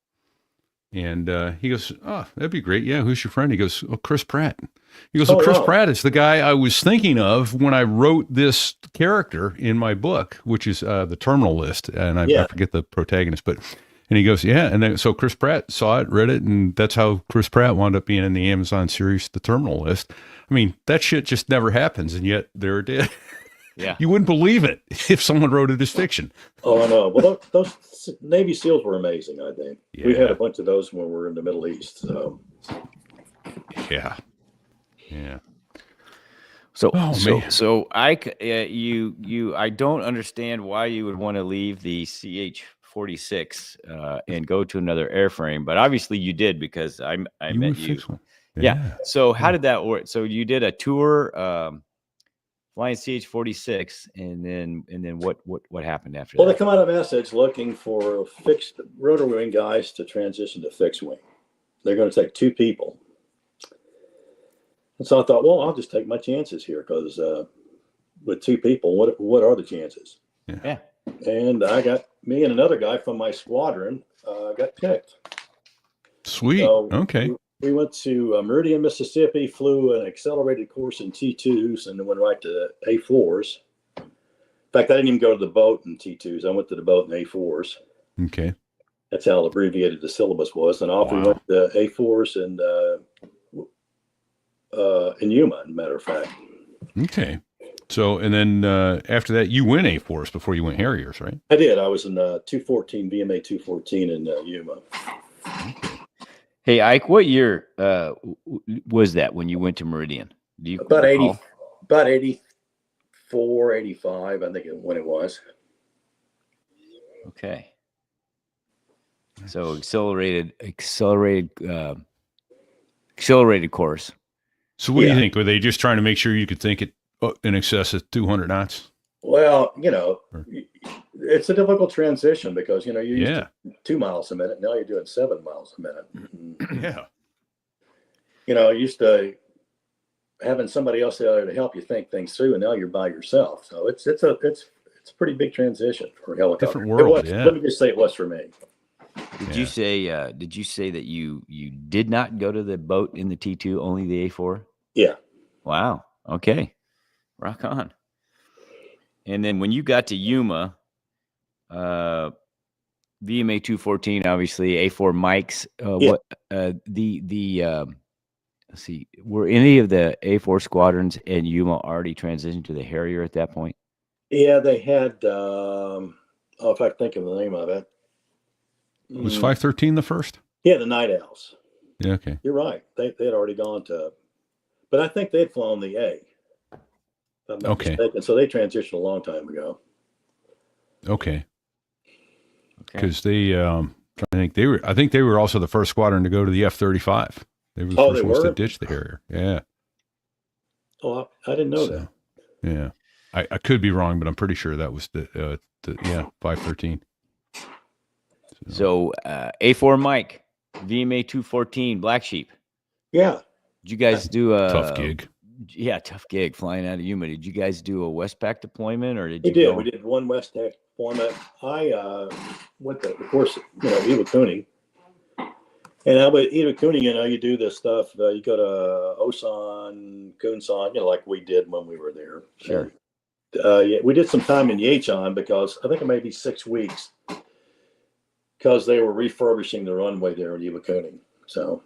And he goes, "Oh, that'd be great. Yeah, who's your friend?" He goes, "Oh, Chris Pratt." He goes, "Well, Chris Pratt is the guy I was thinking of when I wrote this character in my book, which is The Terminal List." And I forget the protagonist, but, and he goes, "Yeah." And then, so Chris Pratt saw it, read it, and that's how Chris Pratt wound up being in the Amazon series, The Terminal List. I mean, that shit just never happens. And yet there it is. Yeah. You wouldn't believe it if someone wrote it as fiction. Oh, I know. Well, those Navy SEAls were amazing, I think. Yeah. We had a bunch of those when we were in the Middle East. So. Yeah. Yeah. So man. I don't understand why you would want to leave the CH-46 and go to another airframe, but obviously you did because I met you. Fix one. Yeah. So how did that work? So you did a tour flying CH-46, and then what happened after Well, that? they come out of message looking for fixed rotor wing guys to transition to fixed wing. They're going to take 2 people. And so I thought, well, I'll just take my chances here because with 2 people, what are the chances? Yeah. And I got me and another guy from my squadron got picked. Sweet. So okay. We went to Meridian, Mississippi, flew an accelerated course in T2s, and then went right to A4s. In fact, I didn't even go to the boat in T2s. I went to the boat in A4s. Okay. That's how abbreviated the syllabus was. And off we went to A4s and in Yuma, as a matter of fact. Okay. So, and then after that, you went A-Force before you went Harriers, right? I did. I was in 214, VMA 214 in Yuma. Hey, Ike, what year was that when you went to Meridian? Do you About recall? 84, 85, I think when it was. Okay. So accelerated course. So what do you think? Were they just trying to make sure you could think it in excess of 200 knots? Well, it's a difficult transition because, you're used to 2 miles a minute. Now you're doing 7 miles a minute. Yeah. Used to having somebody else there to help you think things through, and now you're by yourself. So it's a pretty big transition for a helicopter. Different world, Let me just say it was for me. Did you say that you did not go to the boat in the T2, only the A4? Yeah. Wow. Okay. Rock on. And then when you got to Yuma, VMA 214, obviously A4 mics. Let's see, were any of the A4 squadrons in Yuma already transitioned to the Harrier at that point? Yeah, they had. If I think of the name of it, Was 513 the first? Yeah, the Night Owls. Yeah. Okay. You're right. They had already gone to, but I think they'd flown the A. If I'm not mistaken. So they transitioned a long time ago. Okay. Because they, I think they were also the first squadron to go to the F-35. They were the first ones to ditch the Harrier. Yeah. Oh, I didn't know that. Yeah. I could be wrong, but I'm pretty sure that was the 513. So A4 Mike, VMA 214, Black Sheep. Yeah. Did you guys do a tough gig? Yeah, tough gig flying out of Yuma. Did you guys do a Westpac deployment, or did We you did. go? We did one West Tech deployment. I went to, of course, Eva Cooning. And how about Eva Cooning, you do this stuff. You go to Osan, Kunsan, like we did when we were there. Sure. And, yeah, we did some time in Yachon because I think it may be 6 weeks because they were refurbishing the runway there in Eva Cooning. So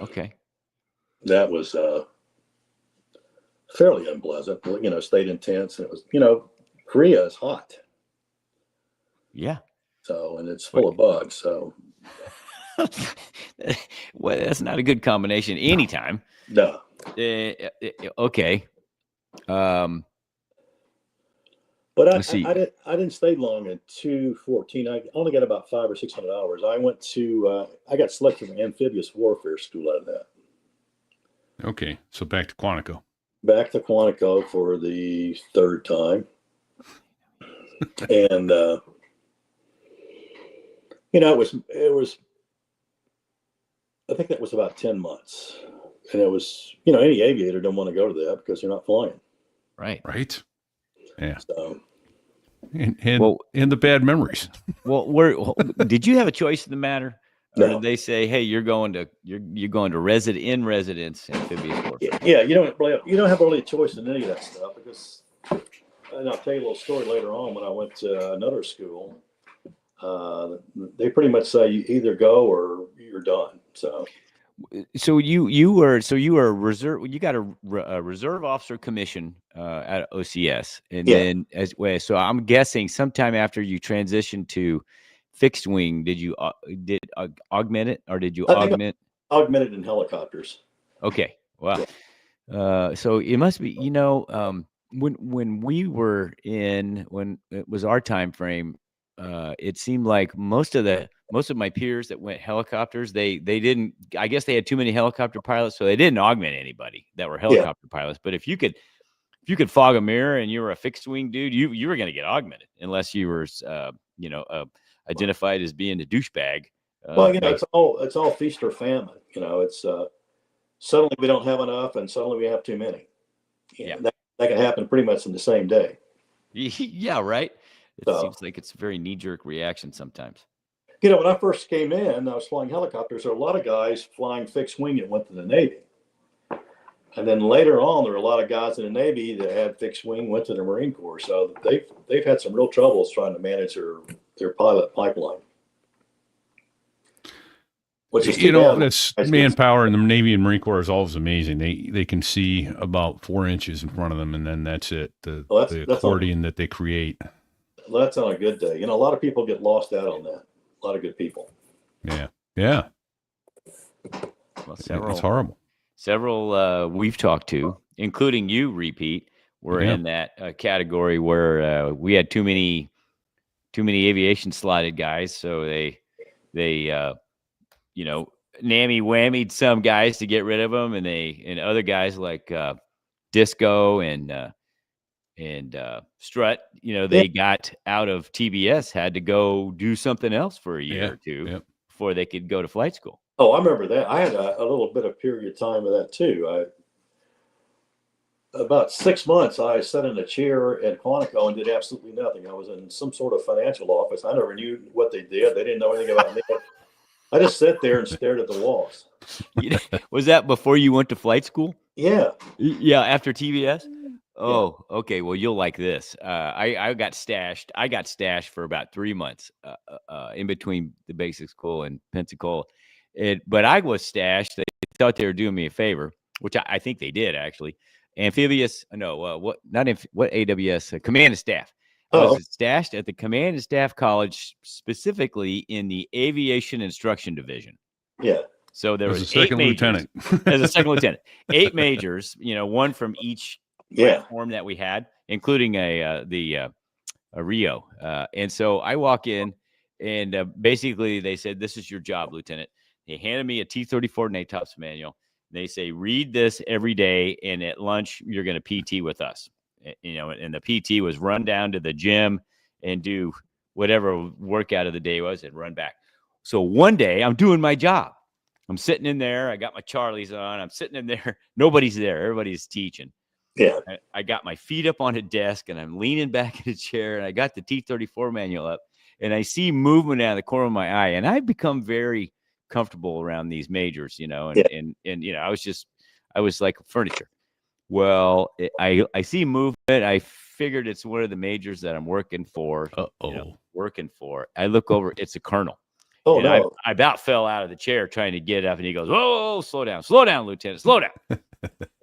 Okay. that was fairly unpleasant. Stayed intense. And it was, Korea is hot. Yeah. So, and it's full of bugs. So, Well, that's not a good combination anytime. no. Okay. But Let's see. I didn't stay long at 214. I only got about 500 or 600 hours. I went to I got selected for amphibious warfare school out of that. Okay, so back to Quantico. Back to Quantico for the third time, and it was. I think that was about 10 months, and it was any aviator don't want to go to that because you're not flying. Right. Yeah. So, and the bad memories. Well, did you have a choice in the matter, or No. did they say, "Hey, you're going to residence amphibious warfare"? Yeah, you don't have really a choice in any of that stuff because, and I'll tell you a little story later on when I went to another school. They pretty much say you either go or you're done. So you were a reserve. You got a reserve officer commission at OCS, and Yeah. then so I'm guessing sometime after you transitioned to fixed wing, did you augment it, or did you I think augment? augmented in helicopters. Okay, wow. So it must be when we were when it was our time frame, it seemed like most of my peers that went helicopters, they didn't. I guess they had too many helicopter pilots, so they didn't augment anybody that were helicopter pilots. But if you could fog a mirror and you were a fixed wing dude, you were going to get augmented unless you were identified as being a douchebag. Well, it's all feast or famine. It's suddenly we don't have enough, and suddenly we have too many. Yeah. That can happen pretty much in the same day. Yeah, right. It So, seems like it's a very knee-jerk reaction sometimes. when I first came in, I was flying helicopters. There were a lot of guys flying fixed wing that went to the Navy. And then later on, there were a lot of guys in the Navy that had fixed wing, went to the Marine Corps. So they've had some real troubles trying to manage their pilot pipeline. Which is that's manpower in the Navy and Marine Corps is always amazing. They can see about 4 inches in front of them, and then that's it. The accordion that they create. Well, that's on a good day. A lot of people get lost out on that. A lot of good people. Yeah. Well, It's horrible. Several we've talked to, including you, Repeat, were in that category where we had too many aviation slotted guys, so they nammy whammied some guys to get rid of them, and other guys like Disco and Strut, they got out of TBS, had to go do something else for a year or two before they could go to flight school. Oh, I remember that. I had a little bit of period of time of that too. About 6 months, I sat in a chair at Quantico and did absolutely nothing. I was in some sort of financial office. I never knew what they did. They didn't know anything about me. I just sat there and stared at the walls. Was that before you went to flight school? Yeah. Yeah, after TBS? Oh, okay. Well, you'll like this. I got stashed. I got stashed for about 3 months in between the basic school and Pensacola. But I was stashed. They thought they were doing me a favor, which I think they did actually. Amphibious? No, what AWS? Command and Staff. I was stashed at the Command and Staff College, specifically in the Aviation Instruction Division. Yeah. So there was a second lieutenant. As a second lieutenant, 8 majors. One from each platform that we had, including a Rio. And so I walk in, and basically they said, "This is your job, Lieutenant." They handed me a T-34 NATOPS manual. They say, "Read this every day, and at lunch you're going to PT with us." And the PT was run down to the gym and do whatever workout of the day was and run back. So one day I'm doing my job. I'm sitting in there. I got my Charlies on. I'm sitting in there. Nobody's there. Everybody's teaching. Yeah. I got my feet up on a desk and I'm leaning back in a chair and I got the T-34 manual up and I see movement out of the corner of my eye. And I've become very comfortable around these majors, and I was like furniture. Well, I see movement. I figured it's one of the majors that I'm working for. I look over. It's a colonel. Oh, and no. I about fell out of the chair trying to get up, and he goes, "Whoa, slow down, Lieutenant, slow down."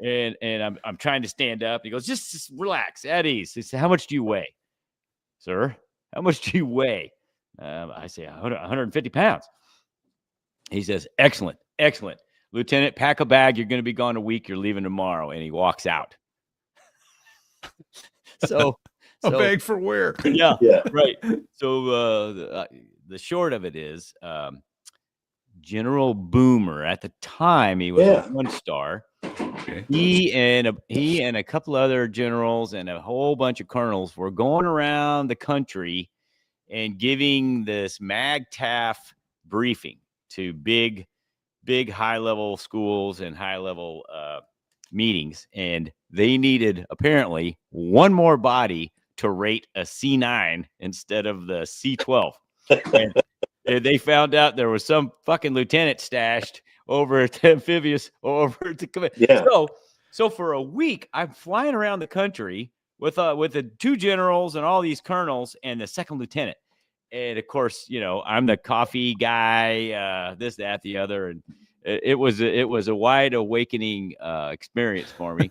and I'm trying to stand up. He goes, just relax, at ease. He said, "How much do you weigh, sir? How much do you weigh?" I say, 150 pounds. He says, "Excellent, excellent, Lieutenant. Pack a bag. You're going to be gone a week. You're leaving tomorrow." And he walks out. So a bag for where? Yeah, right. So the short of it is, General Boomer, at the time he was a 1-star. Okay. He and a couple other generals and a whole bunch of colonels were going around the country and giving this MAGTAF briefing to big high-level schools and high-level meetings, and they needed apparently one more body to rate a C9 instead of the C12. And they found out there was some fucking lieutenant stashed over at the amphibious or over at the command. Yeah. So for a week, I'm flying around the country with the 2 generals and all these colonels and the 2nd lieutenant. And of course, I'm the coffee guy, this, that, the other. And it was a wide awakening experience for me.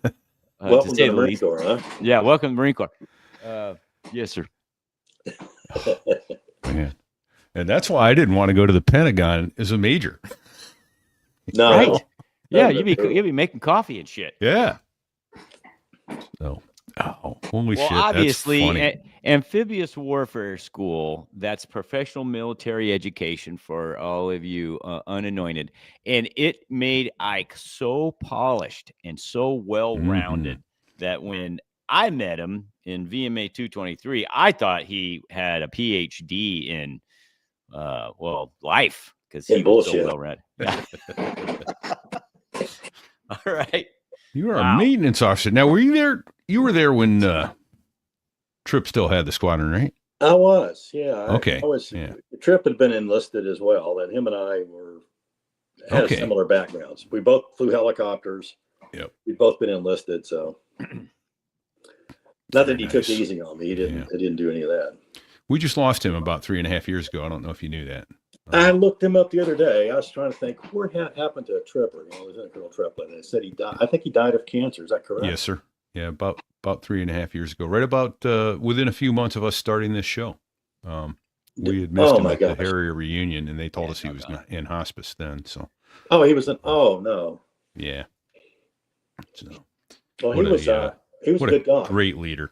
Welcome to the Marine Corps, huh? Yeah, welcome to the Marine Corps. Yes, sir. Man. And that's why I didn't want to go to the Pentagon as a major. No. Right. Yeah, you'd be making coffee and shit. Yeah. So, holy shit. Obviously, that's funny. amphibious warfare school, that's professional military education for all of you unanointed. And it made Ike so polished and so well-rounded that when I met him in VMA 223, I thought he had a PhD in life, because he was so well-rounded. Yeah. All right. You were a maintenance officer. Now, were you there? You were there when Tripp still had the squadron, right? I was, yeah. Okay. Tripp had been enlisted as well, and him and I had similar backgrounds. We both flew helicopters. Yep. We'd both been enlisted, so nothing he took easy on me. He didn't do any of that. We just lost him about 3.5 years ago. I don't know if you knew that. I looked him up the other day. I was trying to think, what happened to a Tripper? Lieutenant Colonel Triplett. And it said he died. I think he died of cancer. Is that correct? Yes, sir. Yeah, about 3.5 years ago. Right about within a few months of us starting this show. We had missed him at the Harrier reunion, and they told us he was in hospice then. So. Oh, he was in. Oh no. Yeah. So, well, he was a good guy. Great leader.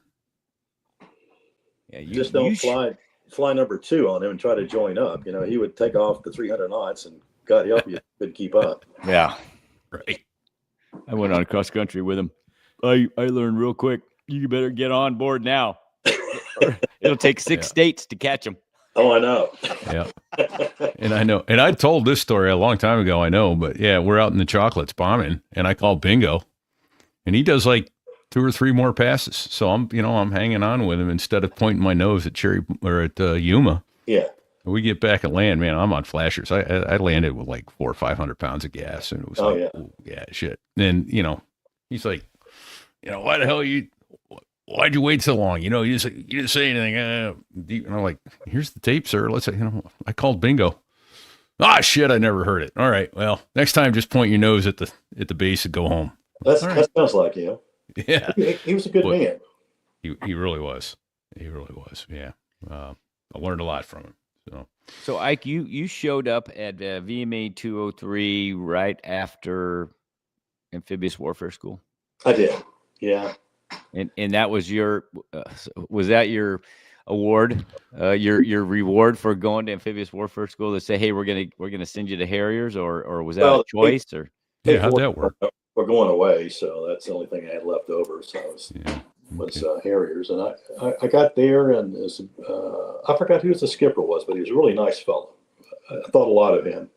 Yeah, you just don't fly number 2 on him and try to join up. He would take off the 300 knots, and God help you couldn't keep up. Yeah, right. I went on cross country with him. I learned real quick. You better get on board now. It'll take 6 states to catch him. Oh, I know. Yeah, and I know, and I told this story a long time ago. I know, but yeah, we're out in the chocolates bombing, and I call Bingo, and he does like 2 or 3 more passes. So I'm hanging on with him instead of pointing my nose at Yuma. Yeah. We get back at land, man. I'm on flashers. I landed with like 400 or 500 pounds of gas, and it was shit. And he's like, why the hell why'd you wait so long? You didn't say anything. And I'm like, here's the tape, sir. Let's say, I called Bingo. Ah, shit, I never heard it. All right, well, next time just point your nose at the base and go home. That sounds like him. Yeah, he was a good man. He really was. He really was. Yeah, I learned a lot from him. So Ike, you showed up at VMA 203 right after amphibious warfare school. I did. Yeah. And that was was that your award, your reward for going to amphibious warfare school, to say, hey, we're gonna send you to Harriers, or was that a choice? How'd that work? We're going away, so that's the only thing I had left over. So it was Harriers, and I got there, and I forgot who the skipper was, but he was a really nice fellow. I thought a lot of him.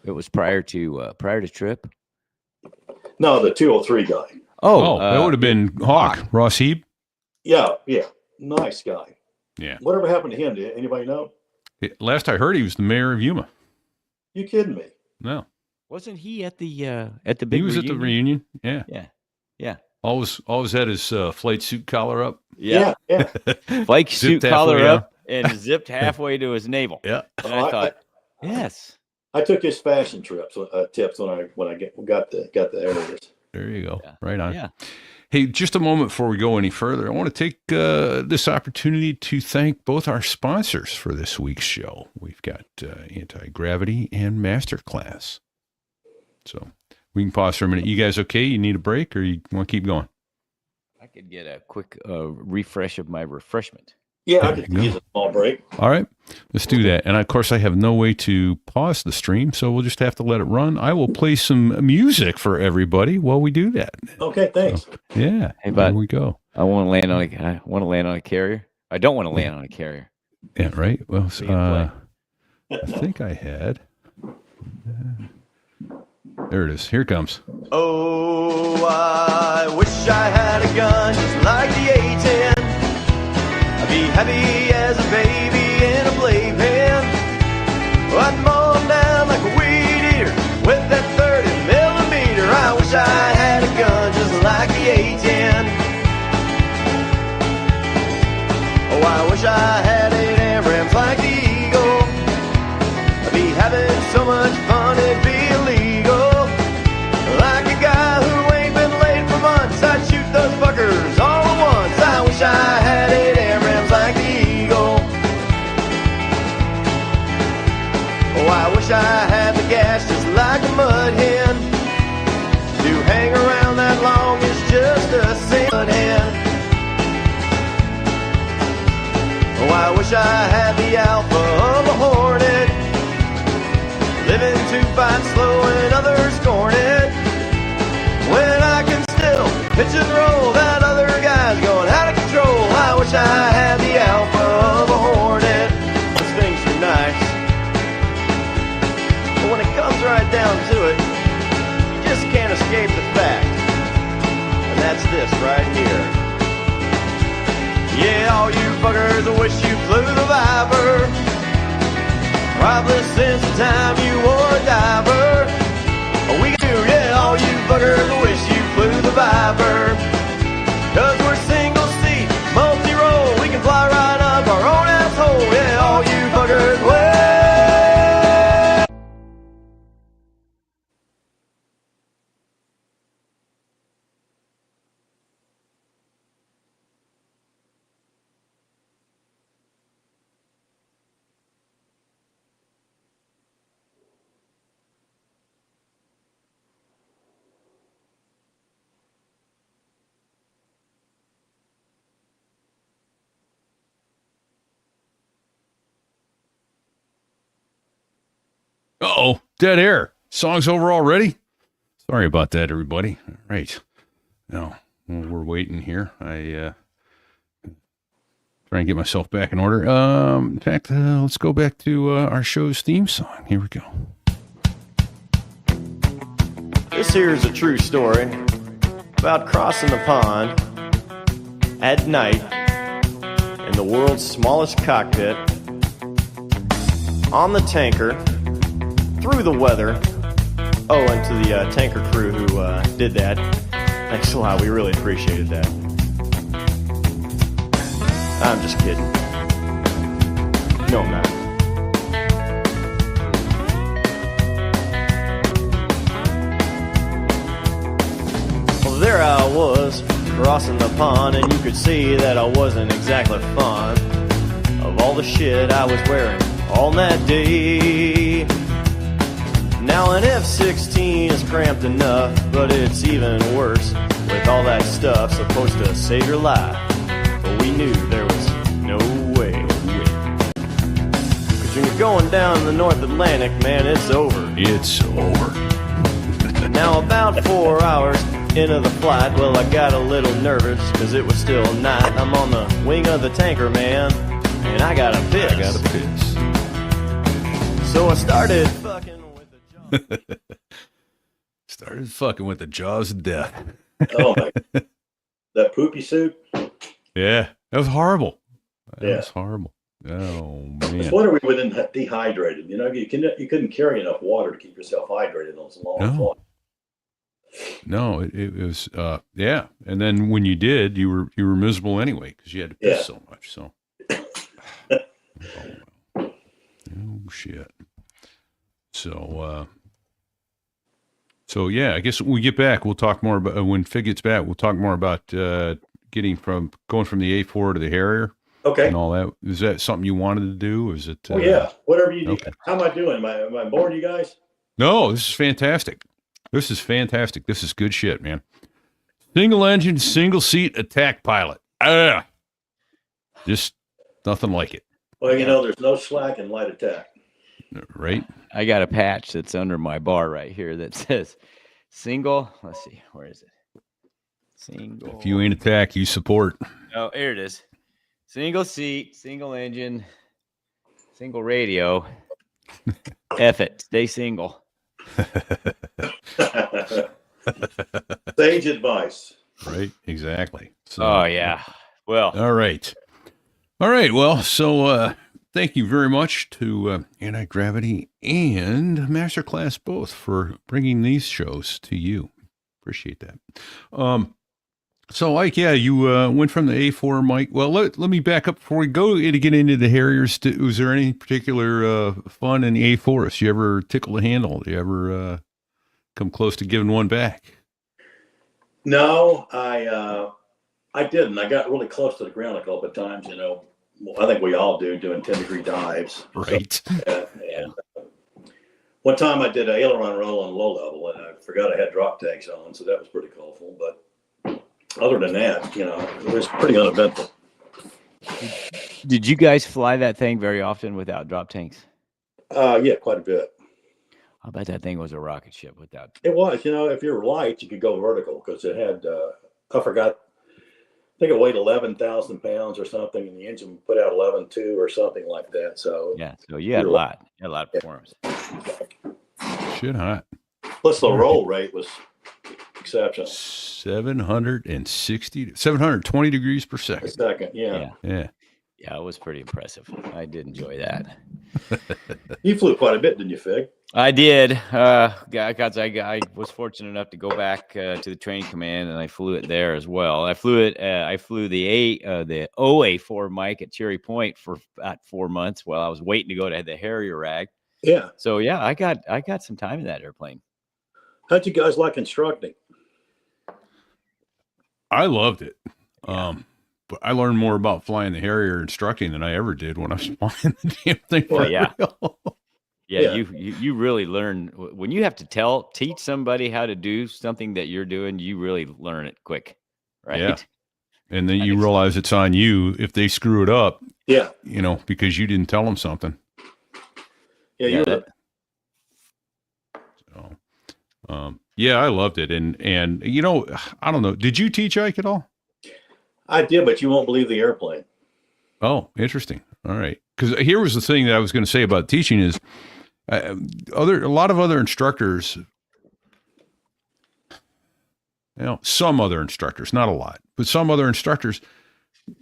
It was prior to Trip. No, the 203 guy. Oh, that would have been Hawk, Ross Heap. Yeah, nice guy. Yeah. Whatever happened to him? Did anybody know? Last I heard, he was the mayor of Yuma. You kidding me? No, Wasn't he at the big? he was at the reunion. Yeah, Yeah. always had his flight suit collar up. Yeah. Flight suit Zipped collar halfway up and zipped halfway to his navel. Yeah. And I thought, yes. I took his fashion tips when I got the Harriers. There you go. Yeah. Right on. Yeah. Hey, just a moment before we go any further, I want to take this opportunity to thank both our sponsors for this week's show. We've got Anti-Gravity and Masterclass. So we can pause for a minute. You guys okay? You need a break or you want to keep going? I could get a quick refresh of my refreshment. Yeah, I could use a small break. All right, let's do that. And of course, I have no way to pause the stream, so we'll just have to let it run. I will play some music for everybody while we do that. Okay, thanks. So, yeah, Hey, bud. here we go. I want to land on a carrier. I don't want to land on a carrier. Yeah, right. Well, Be in play. I think I had. There it is. Here it comes. Oh, I wish I had a gun just like the A-10. I'd be happy as a baby in a playpen. I'd mow 'em down like a weed eater with that 30 millimeter. I wish I had a gun just like the A-10. Oh, I wish I had 8 AMRAAMs like the Eagle. I'd be having so much fun it'd be illegal. Like a guy who ain't been late for months, I'd shoot those fuckers all at once. I wish I had 8 AMRAAMs like the Eagle. Oh, I wish I had the gas just like a mud hen. To hang around that long is just a sin hen. Oh, I wish I had the alpha of a hornet. Living to fight slow and others scorn it. When I can still pitch and roll, that other guy's going out of control. I wish I had the alpha of a hornet. Those things are nice, but when it comes right down to it, you just can't escape the fact, and that's this right here. Yeah, all you fuckers wish you flew the Viper, probably since the time you wore a diver. Oh, we do, yeah, all you fuckers wish you flew the Viper. 'Cause we're single seat, multi-roll, we can fly right up our own asshole. Yeah, all you fuckers well. Uh-oh, dead air. Song's over already? Sorry about that, everybody. All right. Now, while we're waiting here, I try and get myself back in order. In fact, let's go back to our show's theme song. Here we go. This here is a true story about crossing the pond at night in the world's smallest cockpit on the tanker through the weather. Oh, and to the tanker crew who did that, thanks a lot. We really appreciated that. I'm just kidding. No, I'm not. Well, there I was, crossing the pond, and you could see that I wasn't exactly fond of all the shit I was wearing on that day. Now an F-16 is cramped enough, but it's even worse with all that stuff supposed to save your life. But we knew there was no way. 'Cause when you're going down the North Atlantic, man, it's over. It's over. Now about 4 hours into the flight, well, I got a little nervous because it was still night. I'm on the wing of the tanker, man, and I got a piss. I got a piss. So I started fucking with the Started fucking with the jaws of death. Oh my, that poopy suit. Yeah, that was horrible. That Yeah. was horrible. Oh It's man. wonder we were dehydrated. You know, you couldn't carry enough water to keep yourself hydrated on those long No. flights. No, it was yeah. And then when you did, you were miserable anyway because you had to piss Yeah. so much. So oh shit. So yeah, I guess when we get back, we'll talk more about when Fig gets back. We'll talk more about going from the A-4 to the Harrier Okay. and all that. Is that something you wanted to do? Is it? Oh yeah. Whatever you do. okay. How am I doing? Am I boring you guys? No, this is fantastic. This is fantastic. This is good shit, man. Single engine, single seat attack pilot. Just nothing like it. Well, you know, there's no slack in light attack. Right? I got a patch that's under my bar right here that says single. Let's see, where is it? Single. If you ain't attack, you support. Oh, here it is. Single seat, single engine, single radio. F it. Stay single. Sage advice. Right? Exactly. So, Oh yeah. Well, All right. Well, so thank you very much to Anti-Gravity and Masterclass both for bringing these shows to you. Appreciate that. So, Ike, yeah, you went from the A4 mic. Well, let me back up before we go to get into the Harriers. Was there any particular fun in the A4s? You ever tickle the handle? Do you ever come close to giving one back? No, I didn't. I got really close to the ground a couple of times. You know, I think we all do, doing 10-degree dives. Right. And one time I did an aileron roll on low level, and I forgot I had drop tanks on, so that was pretty colorful. But other than that, you know, it was pretty uneventful. did you guys fly that thing very often without drop tanks? Yeah, quite a bit. I bet that thing was a rocket ship without. It was, you know, if you're light, you could go vertical because it had, I forgot, I think it weighed 11,000 pounds or something, and the engine put out 11.2 or something like that. So Yeah, so you had a lot. You had a lot of performance. Shit hot. plus the roll rate was exceptional. 720 degrees per A second. second, yeah. Yeah. Yeah, it was pretty impressive. I did enjoy that. You flew quite a bit, didn't you, Fig? I did. I was fortunate enough to go back to the training command, and I flew it there as well. I flew the A-4 mic at Cherry Point for about 4 months while I was waiting to go to the Harrier rag. Yeah. So yeah, I got some time in that airplane. How'd you guys like instructing? I loved it. But I learned more about flying the Harrier instructing than I ever did when I was flying the damn thing. Well, for yeah. real. Yeah, you really learn when you have to teach somebody how to do something that you're doing. You really learn it quick, right? Yeah. And then you realize it's on you if they screw it up. Yeah. You know, because you didn't tell them something. Yeah, you were. So, yeah, I loved it. And you know, I don't know. Did you teach Ike at all? I did, but you won't believe the airplane. Oh, interesting. All right. Because here was the thing that I was going to say about teaching is a lot of other instructors, you know, some other instructors, not a lot, but some other instructors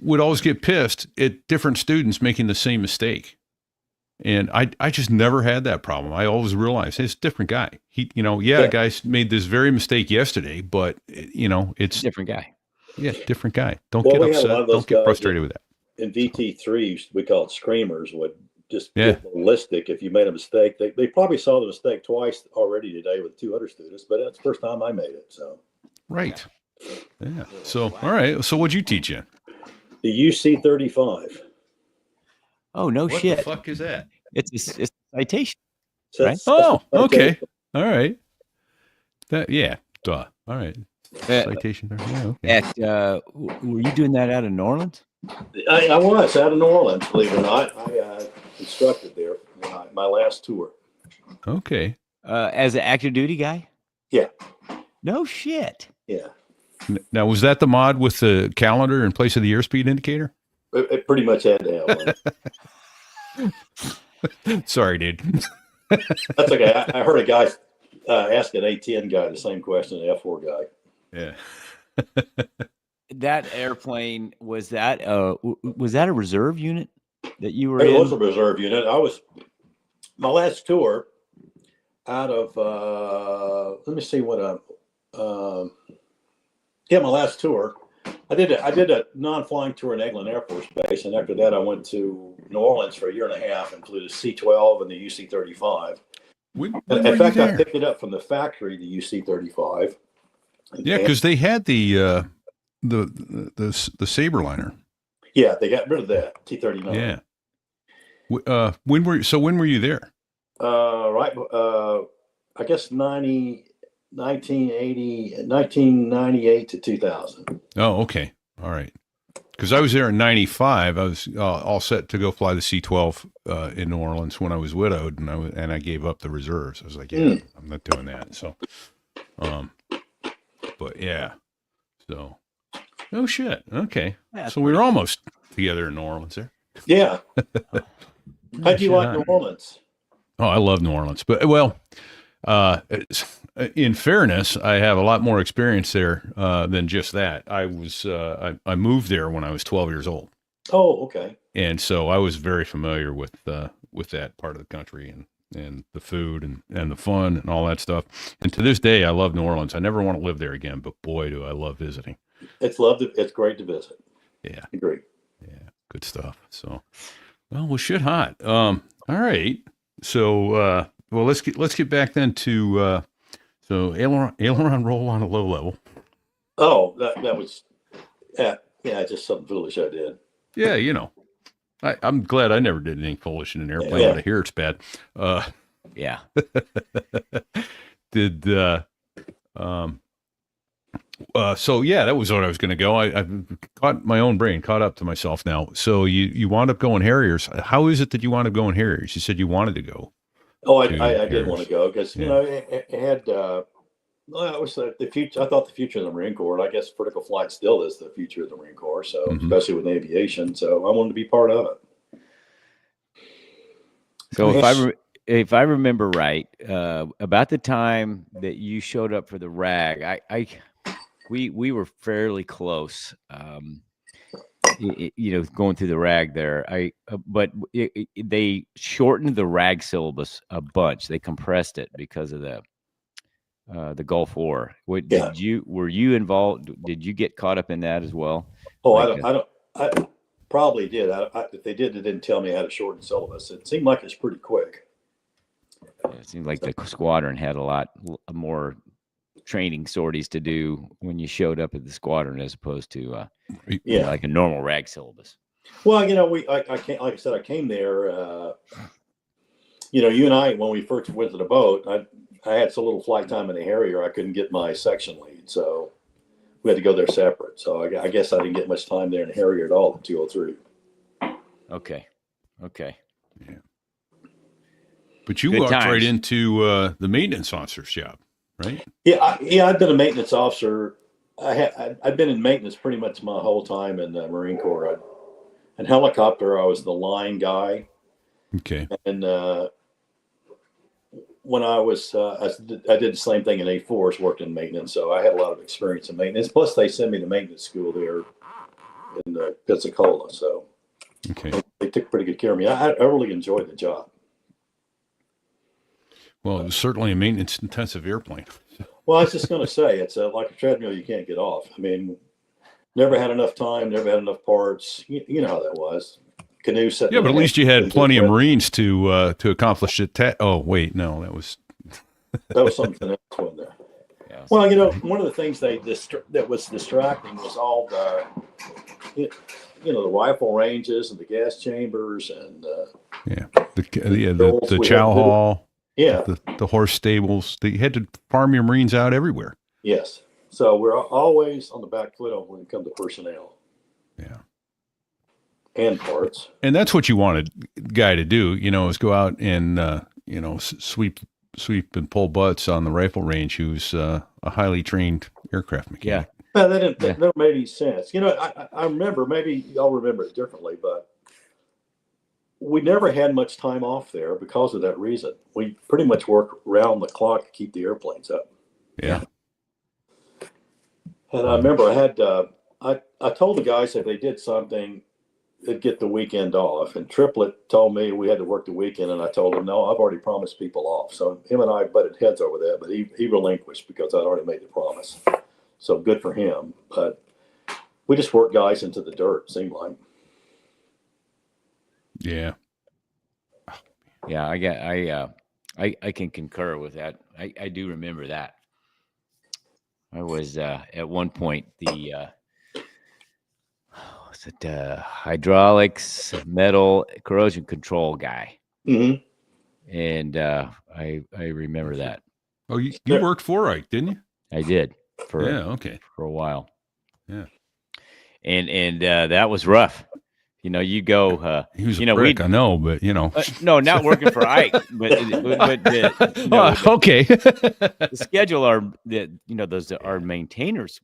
would always get pissed at different students making the same mistake. And I just never had that problem. I always realized, hey, it's a different guy. He, you know, the guy made this very mistake yesterday, but you know, it's Different guy. Yeah, different guy. Don't get upset. Don't get frustrated with that. In VT3, we call it screamers, would just get ballistic if you made a mistake. They probably saw the mistake twice already today with 2 other students, but that's the first time I made it. So Right. Yeah. So all right. So what'd you teach in? The UC-35. Oh no What shit! the fuck is that? It's a citation. So Right. Oh, okay. All right. Duh. All right. Citation there. Yeah, okay. Were you doing that out of New Orleans? I was out of New Orleans, believe it or not. I instructed there my last tour. Okay. As an active duty guy? Yeah. No shit. Yeah. Now, was that the mod with the calendar in place of the airspeed indicator? It pretty much had to have one. Sorry, dude. That's okay. I heard a guy ask an A-10 guy the same question, an F-4 guy. Yeah. That airplane, was that a reserve unit that you were It in? was a reserve unit. My last tour out of, let me see what my last tour, I did a non-flying tour in Eglin Air Force Base, and after that I went to New Orleans for a year and a half and flew the C-12 and the UC-35. When In were fact, you I there? picked it up from the factory, the UC-35. Yeah, because they had the Saberliner. Yeah, they got rid of that T-39. Yeah. When were you there? I guess 1998 to 2000. Oh, okay. All right. Because I was there in 95. I was all set to go fly the C-12 in New Orleans when I was widowed, and I gave up the reserves. I was like, yeah, I'm not doing that. So, but yeah. So, oh shit. Okay. Yeah, So we were almost together in New Orleans there. Yeah. How'd you like Shit. New Orleans? Oh, I love New Orleans, but well, in fairness, I have a lot more experience there than just that. I moved there when I was 12 years old, Oh, okay. and so I was very familiar with that part of the country and the food and the fun and all that stuff. And to this day, I love New Orleans. I never want to live there again, but boy, do I love visiting. It's great to visit. Yeah, Agree. yeah, good stuff. So, well, shit hot. All right. So, well, let's get back then to so aileron roll on a low level. Oh, that was just something foolish I did. Yeah, I'm glad I never did anything foolish in an airplane, Yeah. but I hear it's bad. Yeah. So yeah, that was what I was going to go. I've caught my own brain, caught up to myself now. So you wound up going Harriers. How is it that you wound up going Harriers? You said you wanted to go. Oh, I Harriers. did want to go because Yeah. it had. Well, it was the future. I thought the future of the Marine Corps, and I guess vertical flight still is the future of the Marine Corps. So, Mhm. especially with aviation, so I wanted to be part of it. So Yes. if I remember right, about the time that you showed up for the RAG, we were fairly close. Going through the RAG there, but they shortened the RAG syllabus a bunch. They compressed it because of the Gulf War. Yeah. Were you involved? Did you get caught up in that as well? Oh, Like, I probably did. If they did, they didn't tell me how to shorten syllabus. It seemed like it's pretty quick. It seemed like the squadron had a lot more training sorties to do when you showed up at the squadron as opposed to Yeah. like a normal RAG syllabus. Well, I can't, like I said, I came there. You and I, when we first went to the boat, I had so little flight time in the Harrier, I couldn't get my section lead, so we had to go there separate. So I guess I didn't get much time there in the Harrier at all in 203. Okay. Yeah. But you Good walked right times. into the maintenance officer's job, right? Yeah, I've been a maintenance officer. I've been in maintenance pretty much my whole time in the Marine Corps. In helicopter, I was the line guy, Okay. and when I was, I did the same thing in A-4s, worked in maintenance, so I had a lot of experience in maintenance. Plus, they sent me to maintenance school there in Pensacola, so Okay. they took pretty good care of me. I really enjoyed the job. Well, it was certainly a maintenance-intensive airplane. Well, I was just going to say, it's like a treadmill you can't get off. I mean, never had enough time, never had enough parts. You know how that was. Canoe sitting. Yeah, but at in least you the- had plenty of Marines to accomplish it. Oh, wait, no, that was That was something else, wasn't there? Yeah. Well, one of the things that was distracting was all the rifle ranges and the gas chambers and the chow hall, yeah, the horse stables. You had to farm your Marines out everywhere. yes. So we're always on the back foot when it comes to personnel. Yeah. And parts. And that's what you wanted guy to do, is go out and, sweep and pull butts on the rifle range who's a highly trained aircraft mechanic. Well, that never made any sense. I remember, maybe y'all remember it differently, but we never had much time off there because of that reason. We pretty much work round the clock to keep the airplanes up. Yeah. And I remember I told the guys if they did something, they'd get the weekend off. And Triplet told me we had to work the weekend, and I told him, no, I've already promised people off. So him and I butted heads over that, but he relinquished because I'd already made the promise. So good for him. But we just worked guys into the dirt, it seemed like. Yeah. Yeah, I can concur with that. I do remember that. I was at one point the was it hydraulics, metal, corrosion control guy, Mm-hmm. and I remember that. Oh, you worked for Ike, didn't you? I did for Okay. for a while. Yeah. And that was rough. You know, you go. He was a prick, I know, but No, not working for Ike, but okay. the schedule those are maintainers.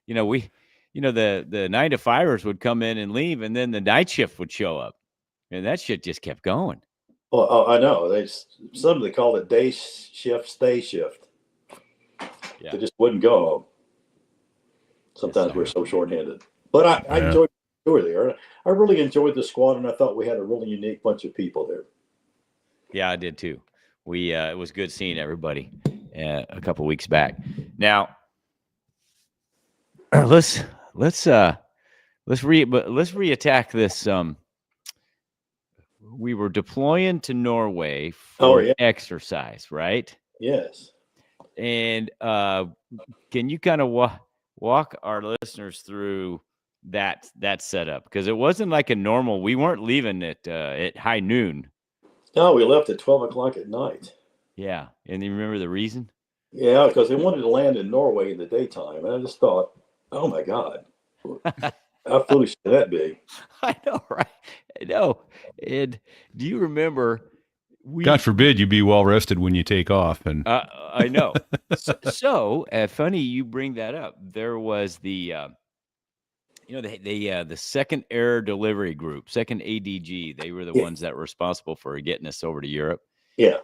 The 9 to 5ers would come in and leave, and then the night shift would show up, and that shit just kept going. Well, I know they call it day shift, stay shift. Yeah. They just wouldn't go home. Sometimes Yes, we're so shorthanded, but I enjoyed the tour there. I really enjoyed the squad, and I thought we had a really unique bunch of people there. Yeah, I did too. It was good seeing everybody a couple weeks back. Now, let's reattack this. We were deploying to Norway for exercise, right? Yes. And can you kind of walk our listeners through that setup? Because it wasn't like a normal. We weren't leaving at high noon. No, we left at 12 o'clock at night. Yeah, and you remember the reason? Yeah, because they wanted to land in Norway in the daytime, and I just thought, oh my God, how foolish can that be? I know, right? I know. And do you remember? God forbid you be well rested when you take off. And I know. So funny you bring that up. There was the second air delivery group, second ADG. They were the ones that were responsible for getting us over to Europe. Yeah.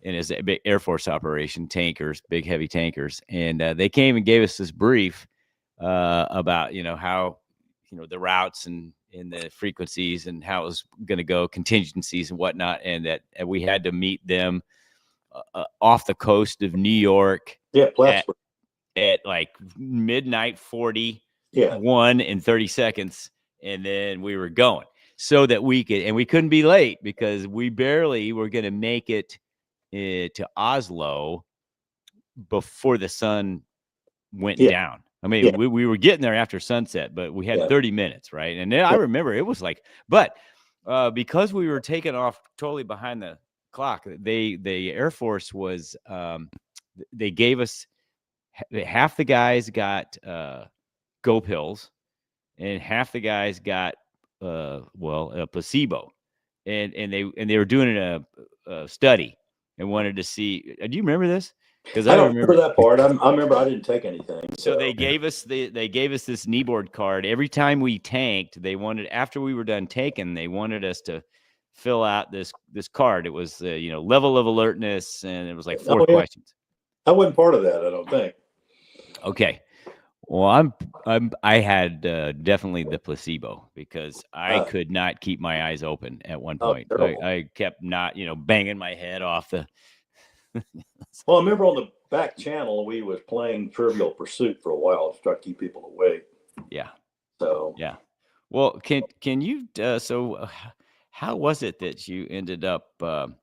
And it's a big Air Force operation, tankers, big heavy tankers. And they came and gave us this brief about, how, the routes and the frequencies and how it was going to go, contingencies and whatnot. And that we had to meet them off the coast of New York. Yeah, Plattsburgh. At like midnight 40. Yeah. 1 and 30 seconds. And then we were going so that we couldn't be late because we barely were going to make it to Oslo before the sun went down. I mean, we were getting there after sunset, but we had 30 minutes, right? And then I remember it was like, but because we were taking off totally behind the clock, the Air Force was, they gave us, half the guys got go pills and half the guys got a placebo, and they were doing a study and wanted to see. Do you remember this? Because I don't remember that part. I remember I didn't take anything. So they gave us this kneeboard card every time we tanked. They wanted, after we were done taking, they wanted us to fill out this card. It was level of alertness, and it was like 4 questions. I wasn't part of that, I don't think. Okay. Well, I had definitely the placebo because I could not keep my eyes open at one point. I kept not, banging my head off the. Well, I remember on the back channel we was playing Trivial Pursuit for a while to try to keep people awake. Yeah. So. Yeah. Well, can you? So, how was it that you ended up? Well,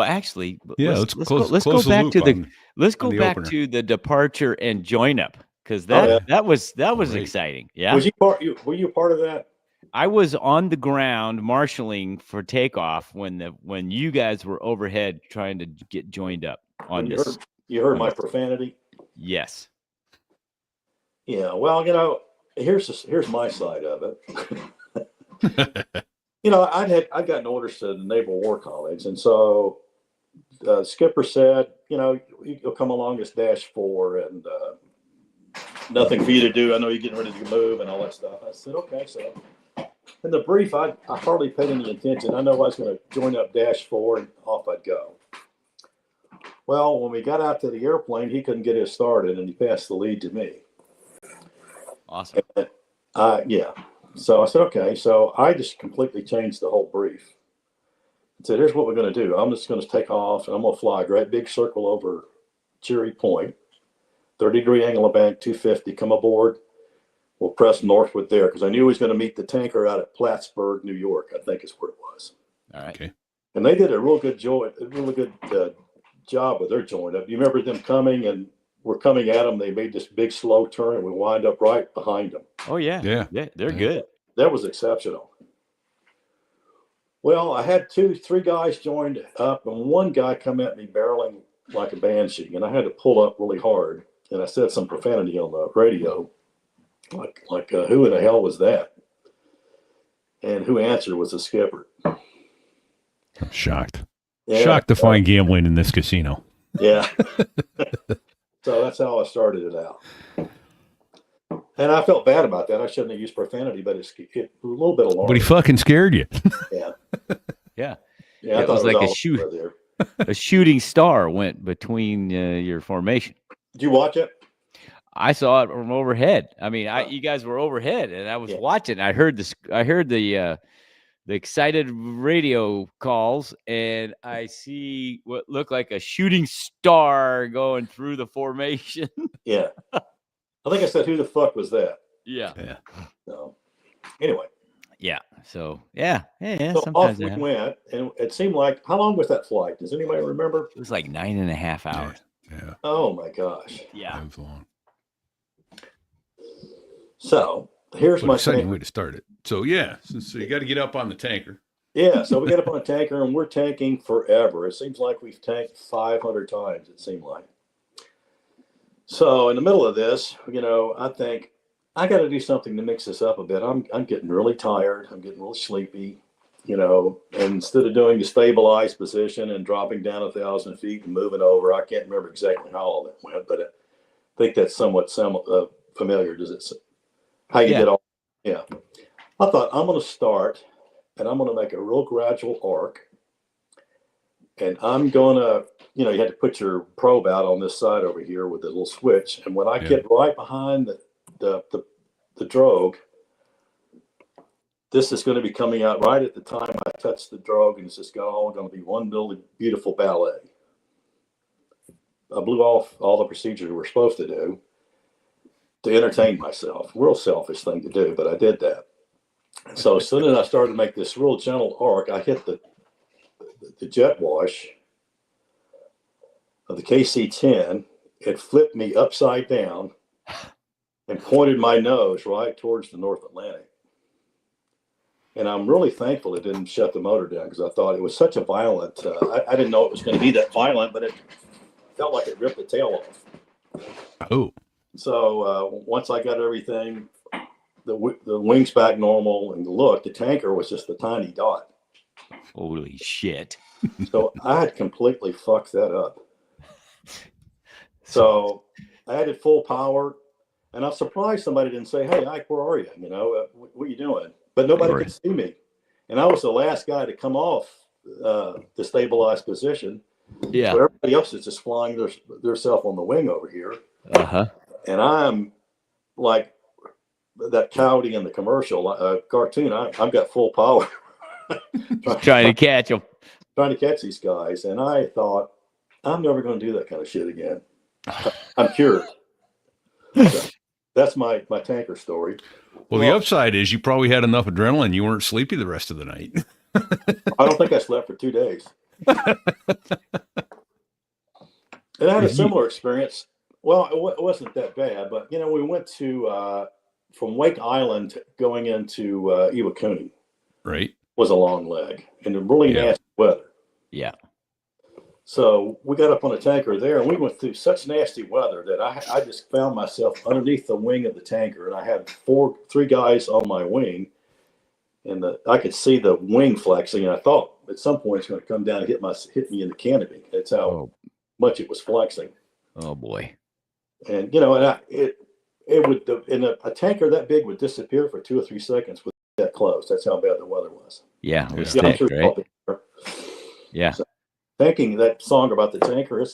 actually, let's go back to the departure and join up, because that was exciting. Yeah. Were you part of that? I was on the ground marshaling for takeoff when you guys were overhead trying to get joined up on this. You heard my profanity? Yes. Yeah. Well, here's my side of it. I'd gotten orders to the Naval War College, and so skipper said, you'll come along as -4, and nothing for you to do. I know you're getting ready to move and all that stuff. I said, okay. So in the brief, I hardly paid any attention. I know I was going to join up dash 4 and off I'd go. Well, when we got out to the airplane, he couldn't get his started, and he passed the lead to me. Awesome. Yeah. So I said, okay. So I just completely changed the whole brief. I said, here's what we're going to do. I'm just going to take off, and I'm going to fly a great big circle over Cherry Point, 30-degree angle of bank, 250, come aboard. We'll press northward there, because I knew he was going to meet the tanker out at Plattsburgh, New York, I think is where it was. All right. Okay. And they did a real good job with their joint up. You remember them coming, and we're coming at them. They made this big slow turn, and we wind up right behind them. Oh yeah. Yeah. They're good. That was exceptional. Well, I had 3 guys joined up, and one guy come at me barreling like a banshee, and I had to pull up really hard. And I said some profanity on the radio, like who in the hell was that? And who answered was the skipper. I'm shocked. Yeah, Shocked to find gambling in this casino. Yeah. So that's how I started it out. And I felt bad about that. I shouldn't have used profanity, but it was a little bit alarming. But he fucking scared you. Yeah. Yeah. Yeah, I It thought was like all a shoot. over there. A shooting star went between your formation. Did you watch it? I saw it from overhead. I mean, you guys were overhead, and I was Yeah. watching. I heard the excited radio calls, and I see what looked like a shooting star going through the formation. Yeah. I think I said, who the fuck was that? Yeah. Yeah. So, anyway. Yeah. So yeah. So Sometimes off that we happens. went, and it seemed like, how long was that flight? Does anybody remember? It was like 9.5 hours. Yeah. Oh my gosh. Yeah. That was long. So here's What my an exciting thing. way to start it. So yeah, so you got to get up on the tanker. Yeah, so we get up on a tanker, and we're tanking forever. It seems like we've tanked 500 times, it seemed like. So in the middle of this, I think I got to do something to mix this up a bit. I'm getting really tired. I'm getting really sleepy, and instead of doing the stabilized position and dropping down 1,000 feet and moving over, I can't remember exactly how all that went, but I think that's somewhat familiar. Does it? How you get all? Yeah. I thought, I'm going to start, and I'm going to make a real gradual arc, and I'm going to, you had to put your probe out on this side over here with the little switch, and when I get right behind the drogue, this is going to be coming out right at the time I touch the drogue, and it's just all going to be one beautiful ballet. I blew off all the procedures we're supposed to do to entertain myself. Real selfish thing to do, but I did that. So as soon as I started to make this real gentle arc, I hit the jet wash of the KC-10. It flipped me upside down and pointed my nose right towards the North Atlantic. And I'm really thankful it didn't shut the motor down, because I thought it was such a violent, I didn't know it was going to be that violent, but it felt like it ripped the tail off. Oh. So once I got everything, the wings back normal, and the tanker was just a tiny dot. Holy shit. So I had completely fucked that up. So I had it full power, and I'm surprised somebody didn't say, "Hey, Ike, where are you? What are you doing?" But nobody could see me, and I was the last guy to come off the stabilized position. Yeah. So everybody else is just flying their self on the wing over here. Uh-huh. And I'm like that coyote in the commercial cartoon. I've got full power. Trying to catch them. Trying to catch these guys. And I thought, I'm never going to do that kind of shit again. I'm cured. So that's my tanker story. Well, the upside is you probably had enough adrenaline. You weren't sleepy the rest of the night. I don't think I slept for 2 days. And I had a similar experience. Well, it wasn't that bad, but we went to from Wake Island going into Iwakuni. Right. Was a long leg and really nasty weather. Yeah. So we got up on a tanker there, and we went through such nasty weather that I just found myself underneath the wing of the tanker, and I had 3 guys on my wing, and I could see the wing flexing, and I thought at some point it's going to come down and hit me in the canopy. That's how much it was flexing. Oh boy. And and it would, and a tanker that big would disappear for 2 or 3 seconds with that close. That's how bad the weather was. Yeah, it was Yeah, I'm thick, sure right? y'all been there. Yeah. So, thinking that song about the tanker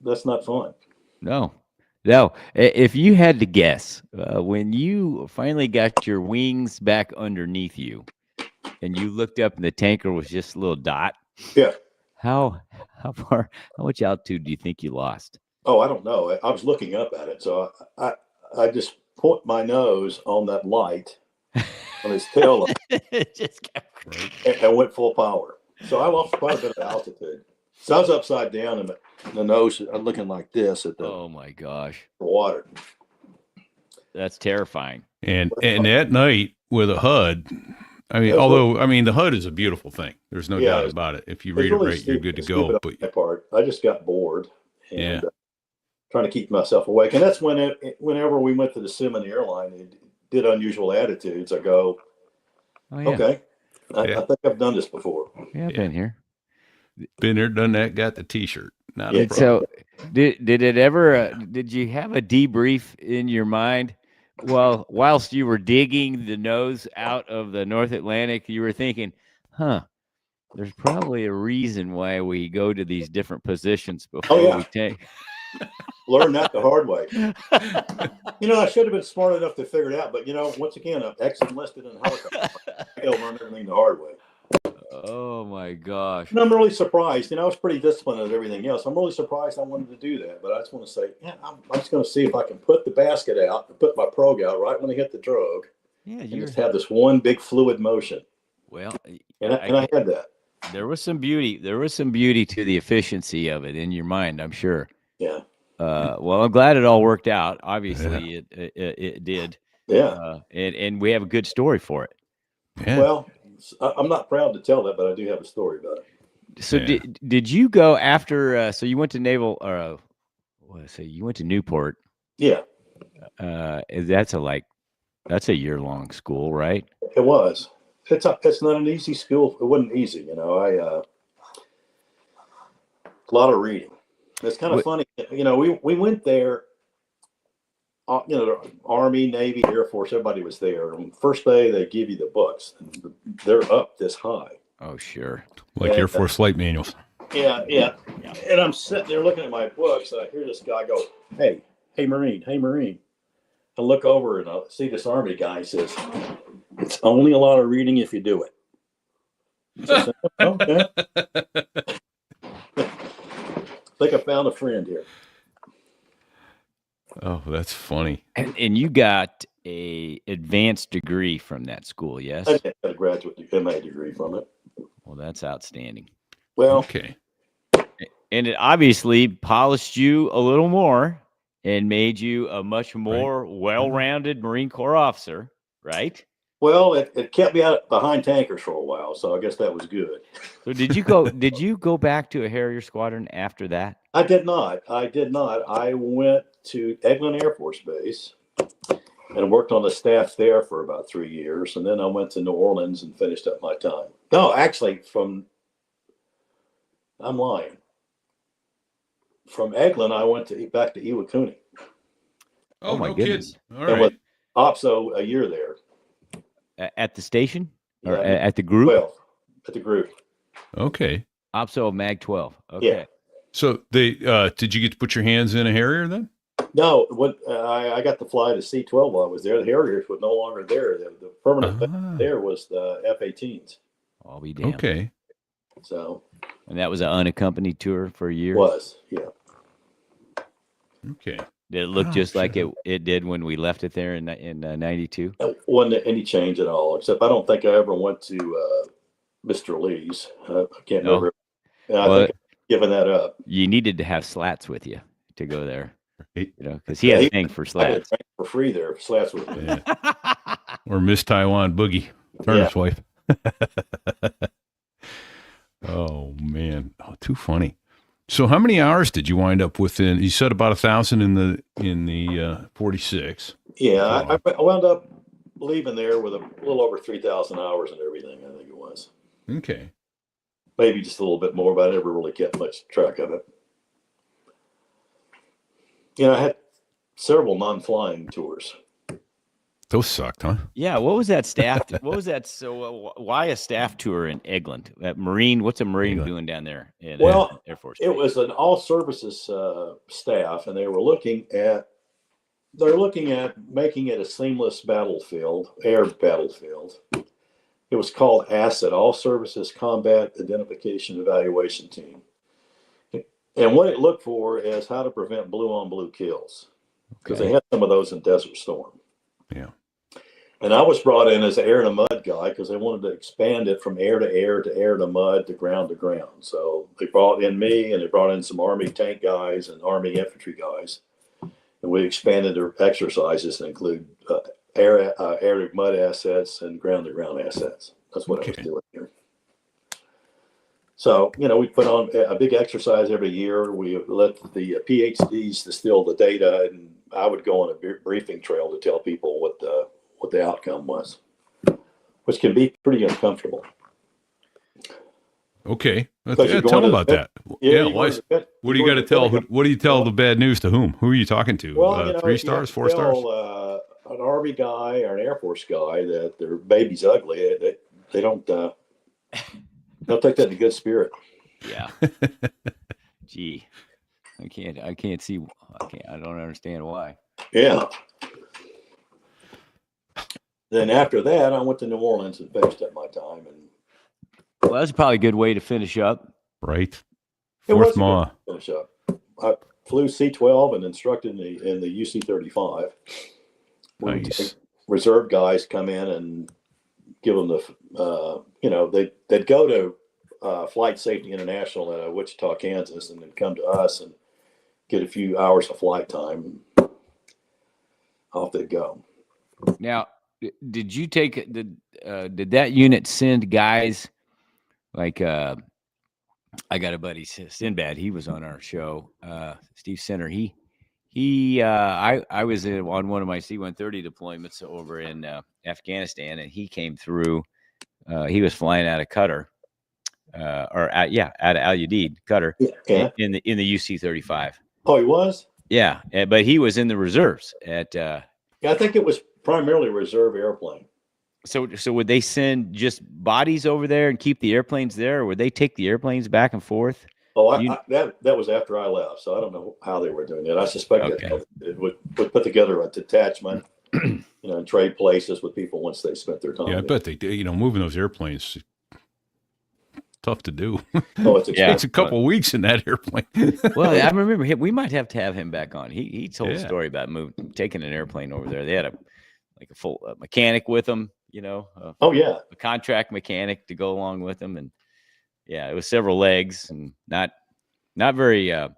that's not fun. No. No. If you had to guess, when you finally got your wings back underneath you and you looked up and the tanker was just a little dot, Yeah. how far, how much altitude do you think you lost? Oh, I don't know. I was looking up at it, so I just put my nose on that light on his tail light Just go- and went full power. So I lost quite a bit of altitude. So I was upside down and the nose, I'm looking like this at the Oh my gosh. water. That's terrifying. And at night with a HUD, I mean, That's although I mean the HUD is a beautiful thing. There's no Yeah, doubt it's- about it. If you It's read it really right, you're good to stupid go. on But my part. I just got bored and Yeah. trying to keep myself awake. And that's whenever we went to the Simmon airline and did unusual attitudes, I go, Oh yeah. okay, I Yeah. think I've done this before. Yeah, I've been here. been there, done that, got the T-shirt. Not Yeah. a problem. So did it ever did you have a debrief in your mind? Well, whilst you were digging the nose out of the North Atlantic, you were thinking, there's probably a reason why we go to these different positions before yeah. we take. Learn that the hard way. I should have been smart enough to figure it out, but once again, I'm ex-enlisted in helicopter. I got to learn everything the hard way. Oh my gosh. And I'm really surprised. I was pretty disciplined as everything else. I'm really surprised I wanted to do that, but I just want to say, I'm just going to see if I can put the basket out and put my prog out right when I hit the drogue, Yeah, and you just have this one big fluid motion. well. And I had that. There was some beauty. There was some beauty to the efficiency of it in your mind, I'm sure. Yeah. Well, I'm glad it all worked out. Obviously, it did. Yeah. And we have a good story for it. Yeah. Well, I'm not proud to tell that, but I do have a story about it. So Yeah. did you go after? So you went to Naval, or you went to Newport. Yeah, That's a year-long school, right? it was. It's not an easy school. It wasn't easy. A lot of reading. It's kind of funny. We went there. The Army, Navy, Air Force, everybody was there. And first day, they give you the books. And they're up this high. Oh, sure. Like Air Force flight manuals. Yeah. And I'm sitting there looking at my books, and I hear this guy go, hey, Marine. I look over, and I see this Army guy. He says, it's only a lot of reading if you do it. I said, okay. I think I found a friend here. Oh, that's funny. And you got a advanced degree from that school, yes? I got a graduate MA degree from it. Well, that's outstanding. Well, Okay. And it obviously polished you a little more and made you a much more well-rounded Marine Corps officer, right? it kept me out behind tankers for a while, so I guess that was good. So did you go back to a Harrier squadron after that? I did not. I went to Eglin Air Force Base and worked on the staff there for about 3 years, and then I went to New Orleans and finished up my time. No, actually, I'm lying. From Eglin, I went back to Iwakuni. Oh, my no goodness. kidding. All And right. with OPSO a year there. At the station? Or Yeah. at the group? 12 at the group. Okay. OPSO Mag 12. Okay. Yeah. So they did you get to put your hands in a Harrier then? No, I got to fly the C-12 while I was there. The Harriers were no longer there. The permanent thing there was the F-18s. I'll be damned. Okay. So And that was an unaccompanied tour for a year? yeah. Okay. Did it look Oh, just like sure. it did when we left it there in 92? There wasn't any change at all, except I don't think I ever went to Mr. Lee's. I can't No. remember. And I Well, think I've given that up. You needed to have slats with you to go there, Right. because he had a thing for I got slats. trained for free there. Slats with me. Yeah. Or Miss Taiwan Boogie, Turner's wife. Oh man. Oh, too funny. So how many hours did you wind up with you said about 1,000 in the 46. Yeah, I wound up leaving there with a little over 3,000 hours and everything, I think it was. Okay. Maybe just a little bit more, but I never really kept much track of it. I had several non-flying tours. Those sucked, huh? Yeah, what was that staff? What was that? So why a staff tour in Egland? That Marine, what's a Marine Egland. doing down there in Well, Air Force it Base? was an all services staff, and they're looking at making it a seamless battlefield, air battlefield. It was called ASIT, All Services Combat Identification Evaluation Team. And what it looked for is how to prevent blue on blue kills, because they had some of those in Desert Storm. Yeah. And I was brought in as an air to mud guy because they wanted to expand it from air to air to air to mud to ground to ground. So they brought in me, and they brought in some Army tank guys and Army infantry guys. And we expanded their exercises to include air to mud assets and ground to ground assets. That's what I was doing here. So, we put on a big exercise every year. We let the PhDs distill the data, and I would go on a briefing trail to tell people what the outcome was, which can be pretty uncomfortable. Okay. Because you're Tell going them to the about that. Yeah, Yeah. What do you got to tell? What do you tell the bad news to whom? Who are you talking to? Well, 3 if you have stars, to 4 stars? tell, an Army guy or an Air Force guy that their baby's ugly, they don't take that in good spirit. Yeah. Gee, I don't understand why. Yeah. Then after that, I went to New Orleans and finished up my time. And Well, that's probably a good way to finish up. Right. it was Fourth Ma. a good finish up. I flew C-12 and instructed in the UC-35. We would Nice. take reserve guys come in and give them they'd go to Flight Safety International at Wichita, Kansas, and then come to us and get a few hours of flight time. Off they'd go. Now, did you take did that unit send guys like I got a buddy Sinbad, he was on our show, Steve Center. I was on one of my C-130 deployments over in Afghanistan, and he came through. He was flying out of Qatar, out of Al Udeid, Qatar, Yeah. in the UC-35. Oh, he was? Yeah, but he was in the reserves at. Yeah, I think it was primarily a reserve airplane. So would they send just bodies over there and keep the airplanes there, or would they take the airplanes back and forth? Oh, that was after I left, so I don't know how they were doing it. I suspect that it would put together a detachment, and trade places with people once they spent their time. Yeah, I there. bet they do. Moving those airplanes, tough to do. Oh, it's Yeah. Takes a couple of weeks in that airplane. Well, I remember we might have to have him back on. He told a Yeah. story about taking an airplane over there. They had a full mechanic with them, Oh yeah, a contract mechanic to go along with them, and yeah, it was several legs and not very. It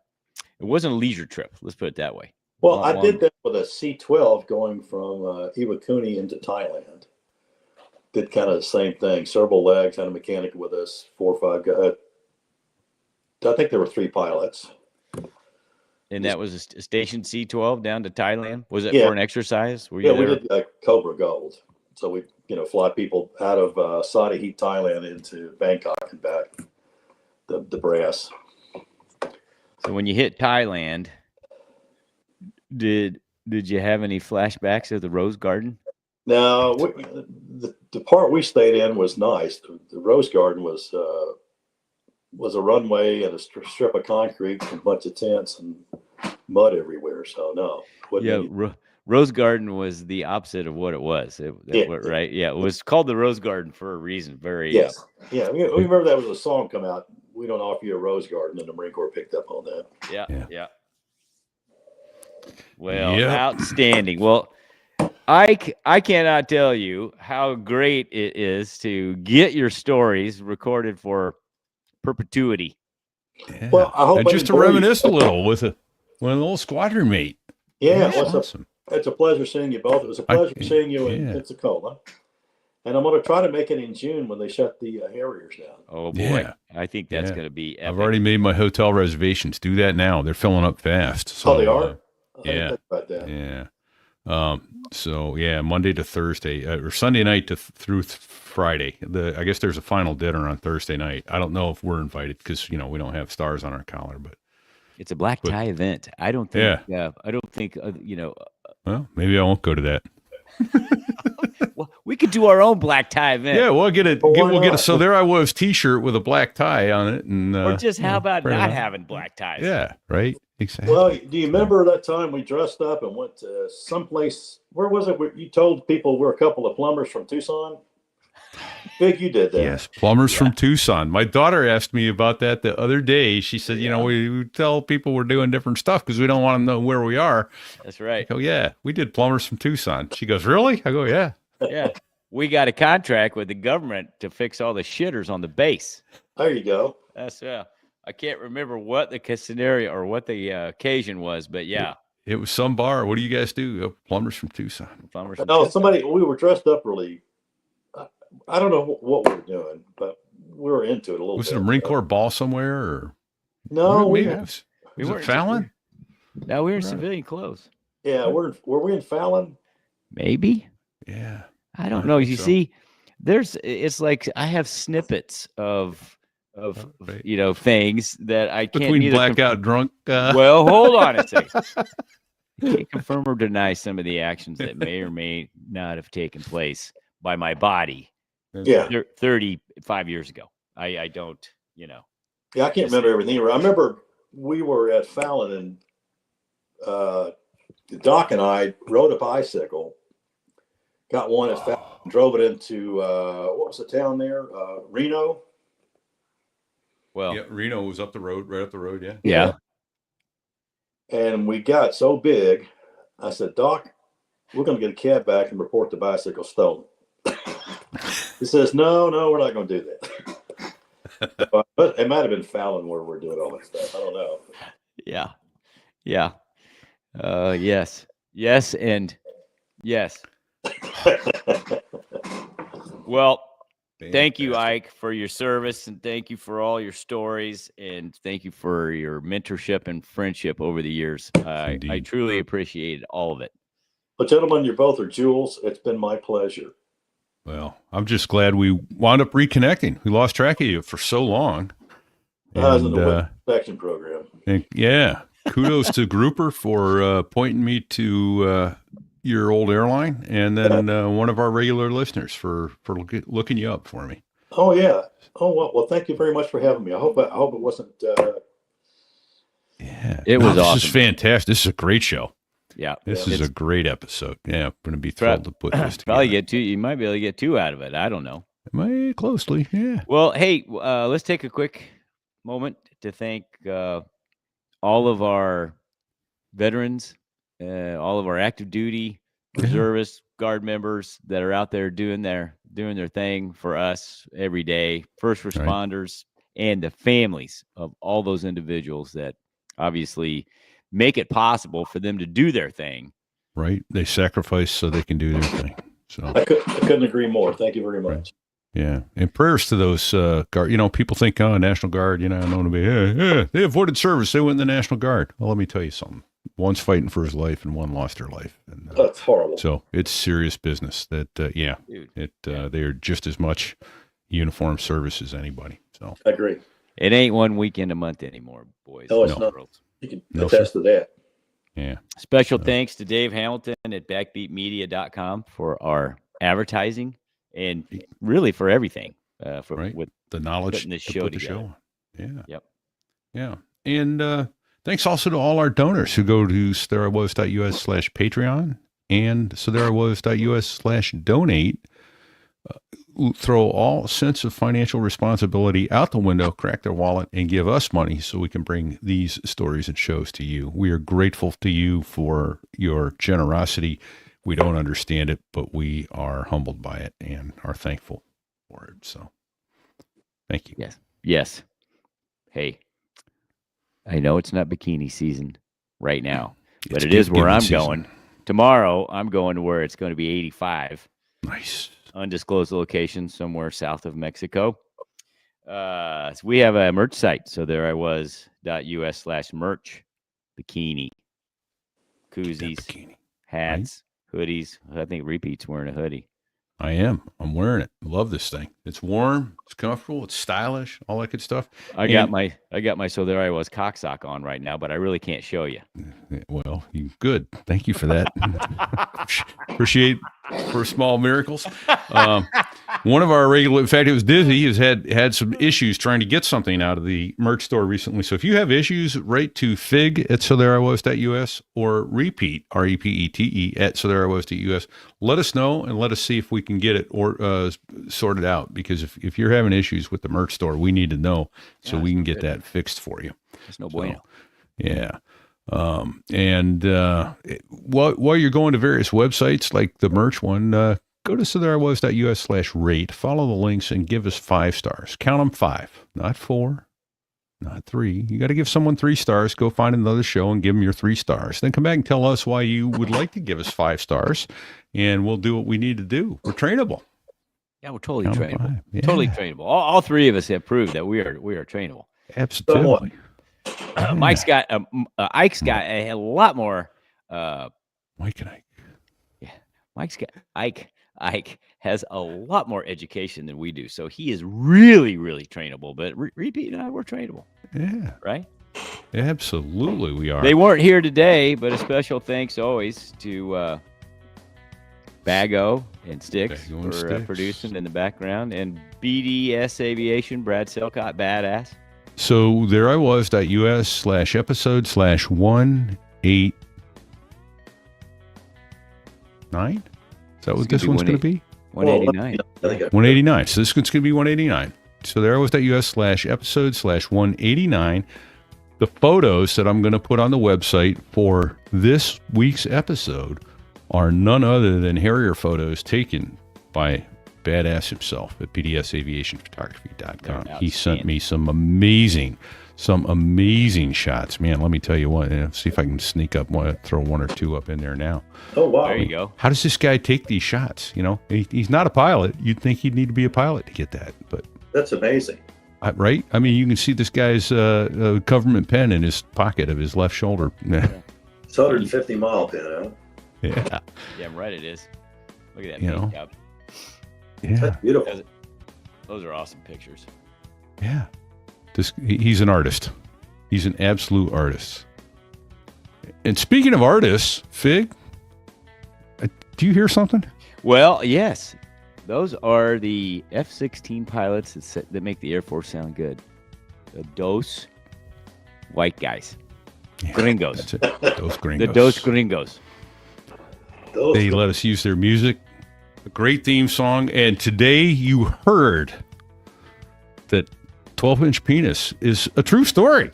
wasn't a leisure trip. Let's put it that way. well, I did that with a C-12 going from Iwakuni into Thailand. Did kind of the same thing. Several legs, had a mechanic with us, 4 or 5 guys. I think there were 3 pilots. And that was a station C-12 down to Thailand. Was it Yeah. for an exercise? Were you Yeah, we there? did Cobra Gold. So we, fly people out of Saudi Heat, Thailand into Bangkok and back, the brass. So when you hit Thailand, did you have any flashbacks of the Rose Garden? Now, the part we stayed in was nice. The Rose Garden was a runway and a strip of concrete and a bunch of tents and mud everywhere. So no. Rose Garden was the opposite of what it was. Right? Yeah, it was called the Rose Garden for a reason. Very Yes. Yeah, we remember that was a song come out. We don't offer you a rose garden, and the Marine Corps picked up on that. Yeah. Well, Yep. outstanding. Well, I cannot tell you how great it is to get your stories recorded for perpetuity. Yeah. Well, I hope And just to reminisce a little with a little squadron mate. Yeah, That's well, awesome. it's a pleasure seeing you both. It was a pleasure seeing you in Pensacola. And I'm going to try to make it in June when they shut the Harriers down. Oh boy, Yeah. I think that's going to be epic. I've already made my hotel reservations. Do that now. They're filling up fast. So, They are? I didn't yeah. think about that. Yeah. So yeah, Monday to Thursday or Sunday night through Friday. I guess there's a final dinner on Thursday night. I don't know if we're invited because we don't have stars on our collar, but It's a black tie event. I don't think. Yeah. I don't think. Well, maybe I won't go to that. Well, we could do our own black tie event. Yeah, we'll get it. Well, why We'll get a not? So There I Was T-shirt with a black tie on it, and Or just how about print it not out. having black ties? Yeah, right. Exactly. Well, do you remember that time we dressed up and went to someplace? Where was it? Where you told people we're a couple of plumbers from Tucson. Big, you did that. Yes, plumbers from Tucson. My daughter asked me about that the other day. She said, you know, we tell people we're doing different stuff because we don't want them to know where we are. That's right. I go, yeah, we did plumbers from Tucson. She goes, really? I go, yeah. Yeah. We got a contract with the government to fix all the shitters on the base. There you go. That's I can't remember what the scenario or what the occasion was, but yeah. It was some bar. What do you guys do? Oh, plumbers from Tucson. Plumbers from No, Tucson. we were dressed up really. I don't know what we were doing, but we were into it a little Was bit. it a Marine Corps ball somewhere? Or No, maybe we, it was We it weren't- Fallon? No, we were in Right. civilian clothes. yeah, were we in Fallon? Maybe. Yeah. I don't I know. think You so. see, it's like I have snippets of Right. you know, things that I can't Between neither blackout drunk. well, hold on a second. I can't confirm or deny some of the actions that may or may not have taken place by my body Yeah, 35 years ago. I don't, you know. yeah, I can't remember everything. I remember we were at Fallon and Doc and I rode a bicycle, got one at Fallon, drove it into what was the town there? Reno. Well, Yeah, Reno was up the road, right up the road. Yeah. yeah. And we got so big, I said, Doc, we're going to get a cab back and report the bicycle stolen. He says, no, we're not going to do that. But it might have been Fallon where we're doing all that stuff. I don't know. Yeah. Yeah. Yes. Yes. And yes. Well, thank you, Ike, for your service, and thank you for all your stories, and thank you for your mentorship and friendship over the years. I Indeed. truly appreciated all of it. Well, gentlemen, you both are jewels. It's been my pleasure. Well, I'm just glad we wound up reconnecting. We lost track of you for so long. I was in And, the inspection program. and yeah, kudos to Grouper for pointing me to your old airline, and then one of our regular listeners for looking you up for me. Oh yeah. Oh well. Thank you very much for having me. I hope it wasn't. Yeah, It was This awesome. is fantastic. This is a great show. Yeah. This It's is a great episode. Yeah, I'm going to be thrilled to put this together. probably get two. You might be able to get two out of it. I don't know. Closely, yeah. Well, hey, let's take a quick moment to thank all of our veterans, all of our active duty reservists, guard members that are out there doing their thing for us every day, first responders, and the families of all those individuals that obviously make it possible for them to do their thing. Right. They sacrifice so they can do their thing. So I couldn't agree more. Thank you very much. yeah, and prayers to those guard. You know, people think, oh, National Guard. You know, I know to be. They avoided service. They went in the National Guard. Well, let me tell you something. One's fighting for his life, and one lost her life. And, That's horrible. so it's serious business. That Dude. they are just as much uniform service as anybody. So I agree. It ain't one weekend a month anymore, boys. No, it's and not. girls. You can No, attest to that. yeah, Special thanks to Dave Hamilton at backbeatmedia.com for our advertising and really for everything. Right. With the knowledge putting this to show put the together. show on. Yeah. Yep. Yeah. And thanks also to all our donors who go to therewwas.us/Patreon and therewwas.us/donate. Throw all sense of financial responsibility out the window, crack their wallet, and give us money so we can bring these stories and shows to you. We are grateful to you for your generosity. We don't understand it, but we are humbled by it and are thankful for it. So thank you. Yes. Hey, I know it's not bikini season right now, but It's it is where giving I'm season. going. Tomorrow, I'm going to where it's going to be 85. Nice. Undisclosed location somewhere south of Mexico. So we have a merch site. So there I was.us/merch, bikini, koozies, Bikini. hats, hoodies. I think Repeat's wearing a hoodie. I am. I'm wearing it. Love this thing. It's warm. It's comfortable. It's stylish. All that good stuff. I got my so there I was cock sock on right now, but I really can't show you. Well, good. Thank you for that. for small miracles. One of our regular, in fact, it was Dizzy, has had some issues trying to get something out of the merch store recently. So if you have issues, write to fig@sotherewas.us or repeat, REPETE, @sotherewas.us. Let us know and let us see if we can get it or sorted out. Because if you're having issues with the merch store, we need to know so we can get that fixed for you. That's no bueno. Yeah. While you're going to various websites like the merch one, go to sotherewas.us/rate, follow the links, and give us 5 stars. Count them 5, not 4, not 3. You got to give someone 3 stars. Go find another show and give them your 3 stars. Then come back and tell us why you would like to give us 5 stars, and we'll do what we need to do. We're trainable. Yeah, we're totally Count 'em trainable. 5. Yeah. Totally trainable. All 3 of us have proved that we are trainable. Absolutely. Ike's got a lot more. Mike and Ike. Ike has a lot more education than we do, so he is really, really trainable. But Repeat and I, we're trainable. Yeah. Right? Absolutely, we are. They weren't here today, but a special thanks always to Bago and Sticks Bago and for Sticks. producing in the background, and BDS Aviation, Brad Selcott, badass. So there I was.us/episode/189. Is that what this one's going to be? 189. 189. So this one's going to be 189. So there I was.us/episode/189. The photos that I'm going to put on the website for this week's episode are none other than Harrier photos taken by Badass himself at bdsaviationphotography.com. He sent me some amazing shots. Man, let me tell you what. See if I can sneak up one, throw 1 or 2 up in there now. Oh, wow. There you go. How does this guy take these shots? You know, he's not a pilot. You'd think he'd need to be a pilot to get that, but That's amazing. right? I mean, you can see this guy's government pen in his pocket of his left shoulder. It's 150 mile pin, huh? Yeah, Yeah, I'm right. It is. Look at that You know. makeup. yeah, That's beautiful. Those are awesome pictures. yeah. He's an artist. He's an absolute artist. And speaking of artists, Fig, do you hear something? Well, yes, those are the F-16 pilots that make the Air Force sound good. Those white guys, Yeah, gringos. That's it. Those gringos. The Dos Gringos. They let us use their music. A great theme song. And today you heard that 12-inch penis is a true story.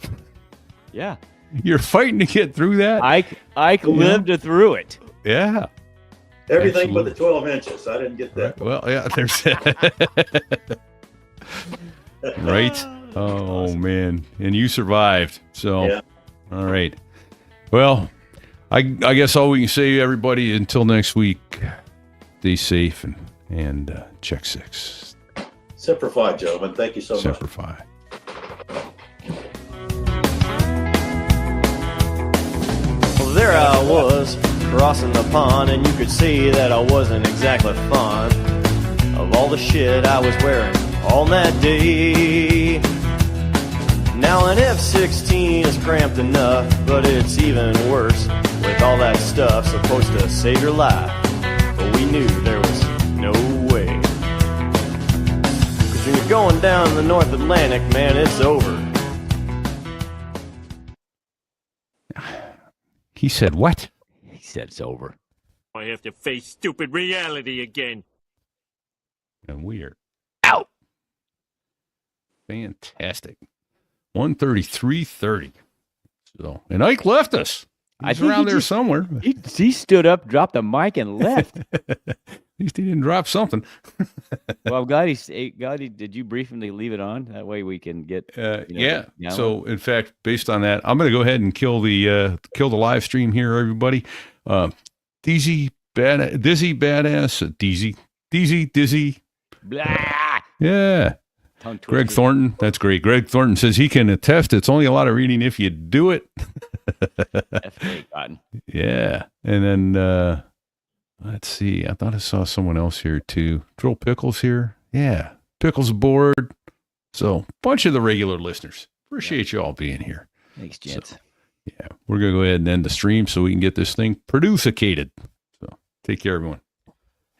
Yeah, You're fighting to get through that. Ike lived through it. Yeah. Everything but Absolutely. the 12 inches. I didn't get that. Well, yeah, there's right. Oh man, and you survived. So, Yeah. all right. Well, I guess all we can say, everybody, until next week, stay safe and check 6. Semper Fi, gentlemen. Thank you so much. Semper Fi. Well, there I was, crossing the pond, and you could see that I wasn't exactly fond of all the shit I was wearing on that day. Now an F-16 is cramped enough, but it's even worse with all that stuff supposed to save your life. But we knew there was no way. 'Cause when you're going down the North Atlantic, man, it's over. He said what? He said it's over. I have to face stupid reality again. And we are out. Fantastic. 133.30. So, and Ike left us. I He's think around he there just- somewhere. He stood up, dropped the mic, and left. At least he didn't drop something. Well, I'm glad did you brief him to leave it on? That way we can get. Yeah. the download. So, in fact, based on that, I'm going to go ahead and kill the live stream here, everybody. Dizzy badass, Dizzy. Blah. Yeah. Tongue Greg twister. Thornton, that's great. Greg Thornton says he can attest. It's only a lot of reading if you do it. F8 Cotton. Yeah. And then let's see. I thought I saw someone else here too. Drill Pickles here. Yeah. Pickles aboard. So bunch of the regular listeners. Appreciate you all being here. Thanks, gents. Yeah. We're gonna go ahead and end the stream so we can get this thing producicated. So take care, everyone.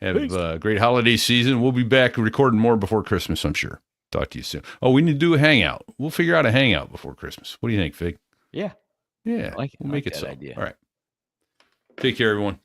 Have a great holiday season. We'll be back recording more before Christmas, I'm sure. Talk to you soon. Oh, we need to do a hangout. We'll figure out a hangout before Christmas. What do you think, Fig? Yeah. Yeah. I like We'll make it that so. idea. All right. Take care, everyone.